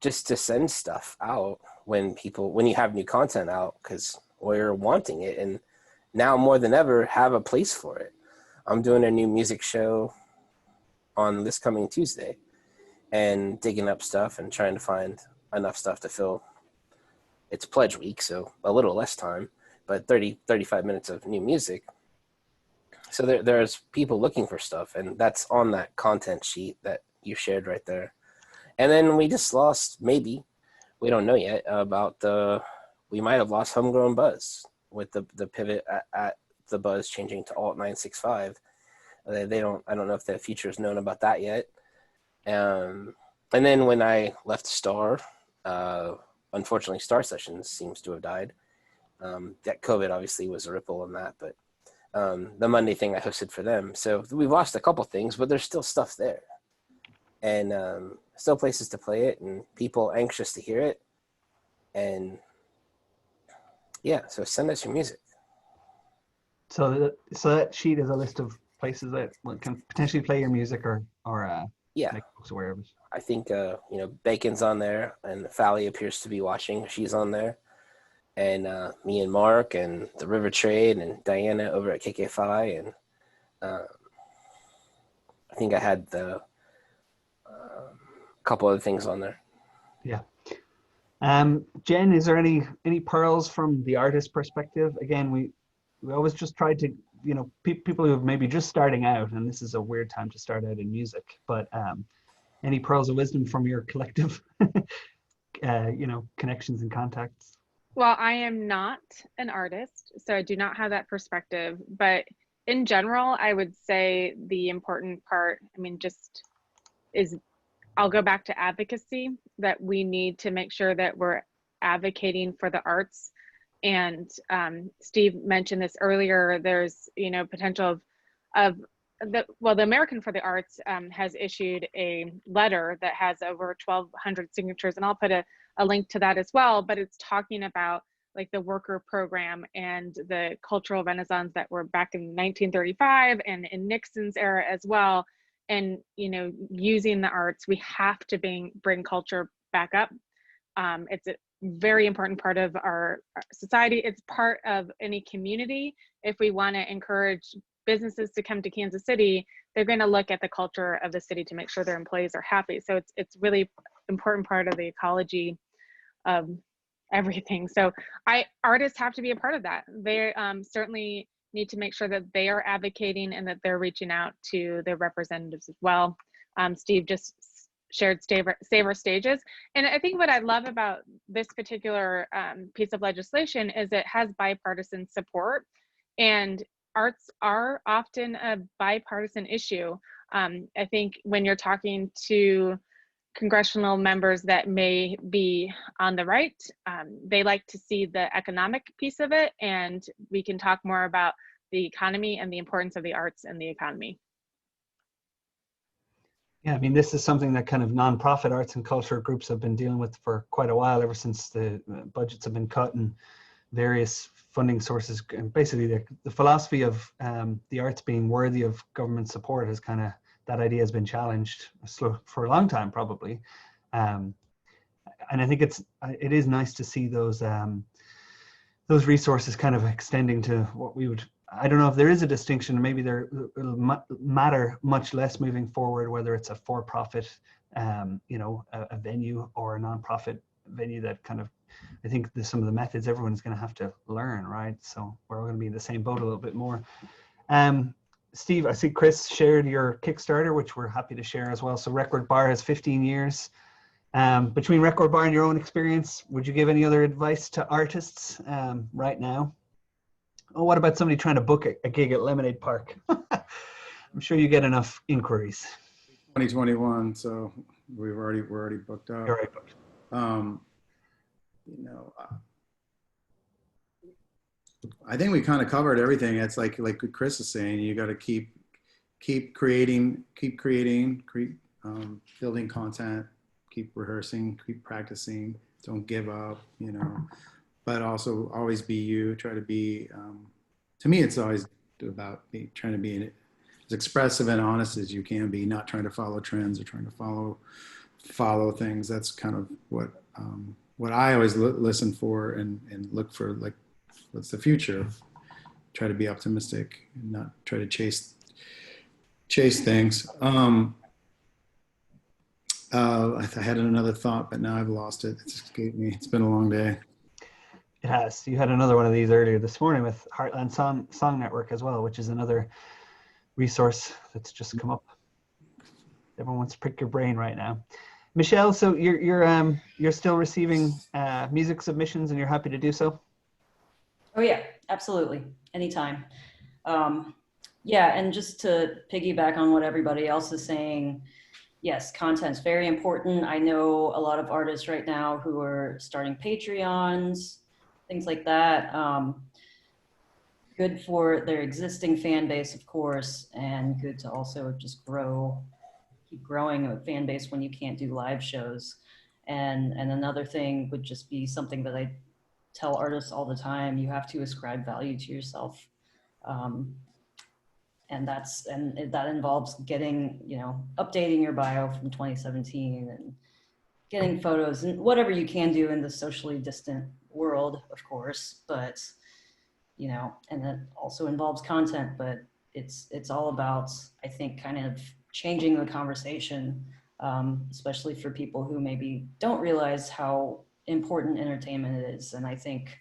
just to send stuff out when you have new content out, because we're wanting it, and now more than ever have a place for it. I'm doing a new music show on this coming Tuesday, and digging up stuff and trying to find enough stuff to fill. It's pledge week, so a little less time, but 35 minutes of new music. So there's people looking for stuff, and that's on that content sheet that you shared right there. And then we just lost, maybe, we don't know yet, we might have lost Homegrown Buzz with the pivot at the Buzz changing to Alt 965. I don't know if the future is known about that yet. And then when I left Star, unfortunately Star Sessions seems to have died. That COVID obviously was a ripple on that, but the Monday thing I hosted for them. So we've lost a couple things, but there's still stuff there, and still places to play it, and people anxious to hear it. And yeah, so send us your music. So that sheet is a list of places that can potentially play your music or make folks aware of it. I think Bacon's on there, and Fally appears to be watching. She's on there. And me and Mark and the River Trade and Diana over at KKFI, and I think I had the couple other things on there. Yeah. Jen, is there any pearls from the artist perspective? Again, we always just try to, you know, people who are maybe just starting out, and this is a weird time to start out in music, but any pearls of wisdom from your collective, you know, connections and contacts? Well, I am not an artist, so I do not have that perspective. But in general, I would say the important part, I mean, just is, I'll go back to advocacy, that we need to make sure that we're advocating for the arts. And Steve mentioned this earlier, there's, you know, potential of the American for the Arts has issued a letter that has over 1,200 signatures, and I'll put a link to that as well, but it's talking about like the worker program and the cultural renaissance that were back in 1935 and in Nixon's era as well. And, you know, using the arts, we have to bring culture back up. It's a very important part of our society. It's part of any community. If we want to encourage businesses to come to Kansas City, they're going to look at the culture of the city to make sure their employees are happy. So it's really important part of the ecology of everything. So artists have to be a part of that. They certainly need to make sure that they are advocating and that they're reaching out to their representatives as well. Steve just shared Save Our Stages. And I think what I love about this particular piece of legislation is it has bipartisan support, and arts are often a bipartisan issue. I think when you're talking to congressional members that may be on the right, they like to see the economic piece of it, and we can talk more about the economy and the importance of the arts and the economy. Yeah, I mean, this is something that kind of nonprofit arts and culture groups have been dealing with for quite a while, ever since the budgets have been cut and various funding sources. And basically, the philosophy of the arts being worthy of government support has kind of, that idea has been challenged for a long time, probably. And I think it is nice to see those resources kind of extending to what we would, I don't know if there is a distinction, maybe it'll matter much less moving forward, whether it's a for-profit, you know, a venue or a nonprofit venue. That kind of, I think some of the methods everyone's going to have to learn, right? So we're all going to be in the same boat a little bit more. Steve, I see Chris shared your Kickstarter, which we're happy to share as well. So Record Bar has 15 years. Between Record Bar and your own experience, would you give any other advice to artists right now? Oh, what about somebody trying to book a gig at Lemonade Park? I'm sure you get enough inquiries. 2021, so we're already booked up. You're right, booked. You know, I think we kind of covered everything. It's like Chris is saying, you got to keep creating, building content, keep rehearsing, keep practicing. Don't give up, you know. But also always be you. Try to be. To me, it's always about trying to be as expressive and honest as you can be. Not trying to follow trends or trying to follow things. That's kind of what I always listen for and look for. Like, what's the future? Try to be optimistic and not try to chase things. I had another thought, but now I've lost it. It escaped me. It's been a long day. It has. You had another one of these earlier this morning with Heartland Song Network as well, which is another resource that's just come up. Everyone wants to prick your brain right now. Michelle, so you're still receiving music submissions, and you're happy to do so? Oh yeah, absolutely, anytime. Yeah, and just to piggyback on what everybody else is saying, yes, content's very important. I know a lot of artists right now who are starting Patreons, things like that. Good for their existing fan base, of course, and good to also just keep growing a fan base when you can't do live shows. And another thing would just be something that I tell artists all the time: you have to ascribe value to yourself. And that involves getting, you know, updating your bio from 2017 and getting photos and whatever you can do in the socially distant world, of course, but, you know, and that also involves content, but it's all about, I think, kind of changing the conversation, especially for people who maybe don't realize how important entertainment it is. And I think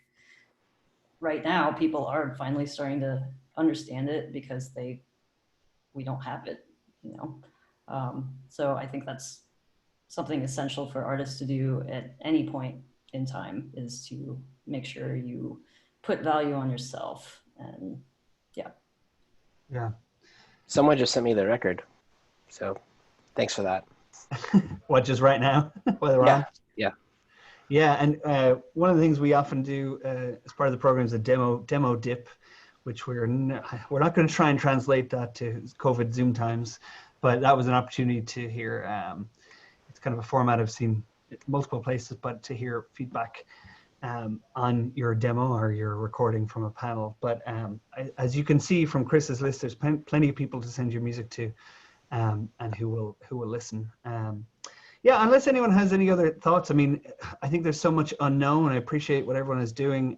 right now people are finally starting to understand it because we don't have it, you know. So I think that's something essential for artists to do at any point in time, is to make sure you put value on yourself. And Yeah. Someone just sent me the record, so thanks for that. What, just right now? While they're on? Yeah, and one of the things we often do as part of the program is a demo dip, which we're not going to try and translate that to COVID Zoom times, but that was an opportunity to hear. It's kind of a format I've seen multiple places, but to hear feedback on your demo or your recording from a panel. But as you can see from Chris's list, there's plenty of people to send your music to, and who will listen. Yeah, unless anyone has any other thoughts. I mean, I think there's so much unknown. I appreciate what everyone is doing.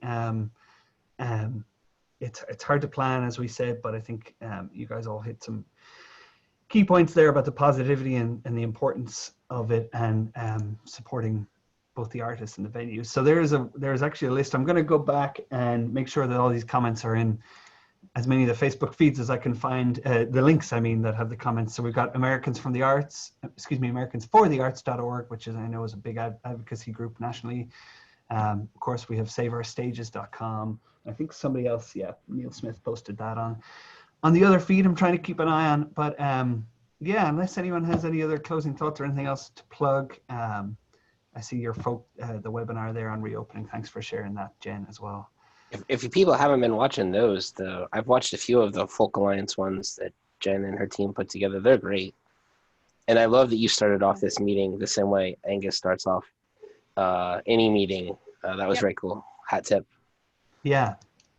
It's hard to plan, as we said, but I think you guys all hit some key points there about the positivity and the importance of it, and supporting both the artists and the venues. So there's actually a list. I'm going to go back and make sure that all these comments are in as many of the Facebook feeds as I can find, the links, I mean, that have the comments. So we've got Americans for the Arts.org, which is, I know, is a big advocacy group nationally. Of course, we have saveourstages.com. I think somebody else, Neil Smith posted that on the other feed. I'm trying to keep an eye on, but yeah, unless anyone has any other closing thoughts or anything else to plug. I see your the webinar there on reopening. Thanks for sharing that, Jen, as well. If you people haven't been watching those, though, I've watched a few of the Folk Alliance ones that Jen and her team put together. They're great. And I love that you started off this meeting the same way Angus starts off any meeting. That was very cool. Hat tip. Yeah.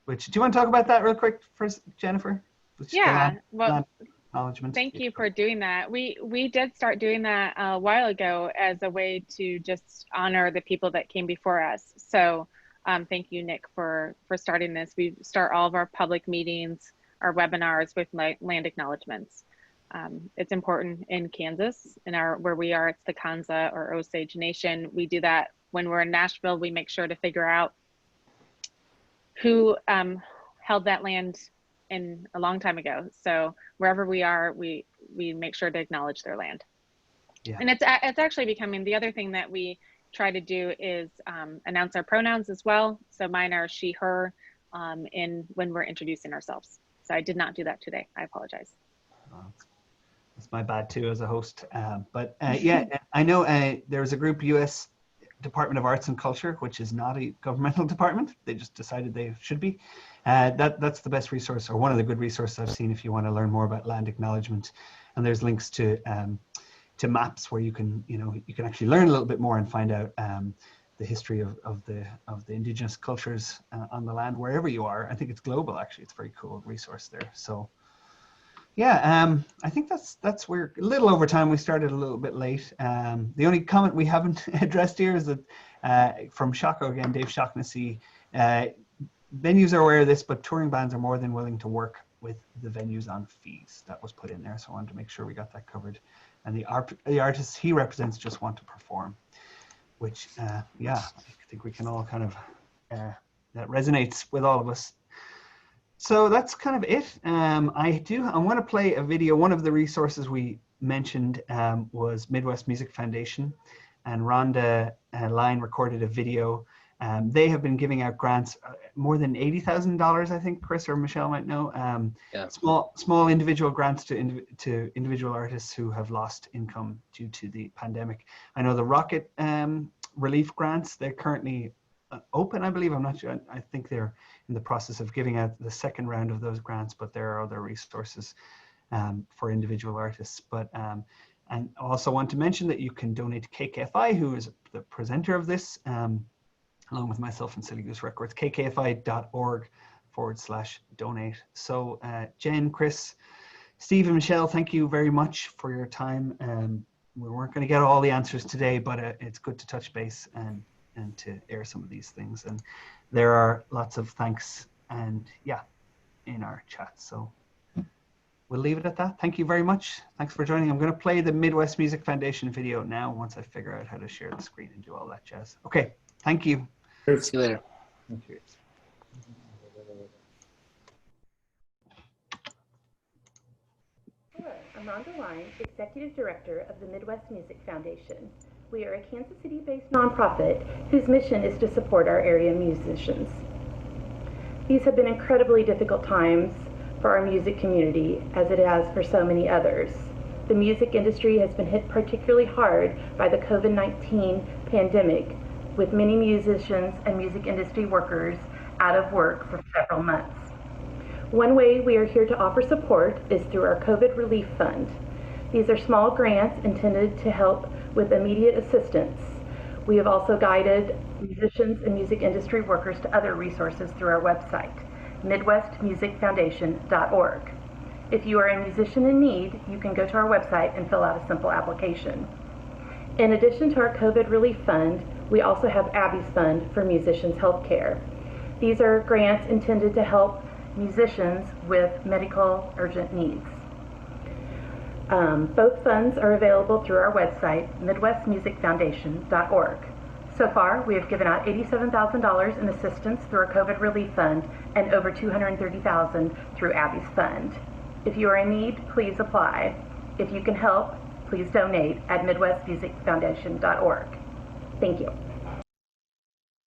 Do you want to talk about that real quick first, Jennifer? Yeah. Well, acknowledgement. Thank you for doing that. We did start doing that a while ago as a way to just honor the people that came before us. So thank you, Nick, for starting this. We start all of our public meetings, our webinars with land acknowledgements. It's important in Kansas, where we are, it's the Kansa or Osage Nation. We do that when we're in Nashville. We make sure to figure out who held that land in a long time ago. So wherever we are, we make sure to acknowledge their land. Yeah. And it's actually becoming, the other thing that we try to do is announce our pronouns as well. So mine are she, her, when we're introducing ourselves. So I did not do that today. I apologize. That's my bad too as a host. But yeah, I know there's a group, US Department of Arts and Culture, which is not a governmental department. They just decided they should be. That's the best resource, or one of the good resources I've seen if you want to learn more about land acknowledgement. And there's links to maps where you can actually learn a little bit more and find out the history of the indigenous cultures on the land wherever you are. I think it's global, actually. It's a very cool resource there. So yeah, I think we're a little over time. We started a little bit late. The only comment we haven't addressed here is that from Shako again, Dave Shaughnessy, venues are aware of this, but touring bands are more than willing to work with the venues on fees. That was put in there, so I wanted to make sure we got that covered. And the artists he represents just want to perform, which yeah, I think we can all kind of that resonates with all of us. So that's kind of it. I want to play a video. One of the resources we mentioned was Midwest Music Foundation, and Rhonda Line recorded a video. They have been giving out grants, more than $80,000, I think Chris or Michelle might know. Yeah. Small individual grants to individual artists who have lost income due to the pandemic. I know the Rocket relief grants, they're currently open, I believe. I'm not sure. I think they're in the process of giving out the second round of those grants, but there are other resources for individual artists. But and I also want to mention that you can donate to KKFI, who is the presenter of this, along with myself and Silly Goose Records, kkfi.org/donate. So Jen, Chris, Steve, and Michelle, thank you very much for your time. We weren't going to get all the answers today, but it's good to touch base and to air some of these things. And there are lots of thanks and yeah, in our chat. So we'll leave it at that. Thank you very much. Thanks for joining. I'm going to play the Midwest Music Foundation video now once I figure out how to share the screen and do all that jazz. Okay. Thank you. Cheers. See you later. Hello, I'm Rhonda Lyne, Executive Director of the Midwest Music Foundation. We are a Kansas City-based nonprofit whose mission is to support our area musicians. These have been incredibly difficult times for our music community, as it has for so many others. The music industry has been hit particularly hard by the COVID-19 pandemic, with many musicians and music industry workers out of work for several months. One way we are here to offer support is through our COVID Relief Fund. These are small grants intended to help with immediate assistance. We have also guided musicians and music industry workers to other resources through our website, MidwestMusicFoundation.org. If you are a musician in need, you can go to our website and fill out a simple application. In addition to our COVID Relief Fund, we also have Abby's Fund for Musicians Healthcare. These are grants intended to help musicians with medical urgent needs. Both funds are available through our website, MidwestMusicFoundation.org. So far, we have given out $87,000 in assistance through our COVID Relief Fund and over $230,000 through Abby's Fund. If you are in need, please apply. If you can help, please donate at MidwestMusicFoundation.org. Thank you.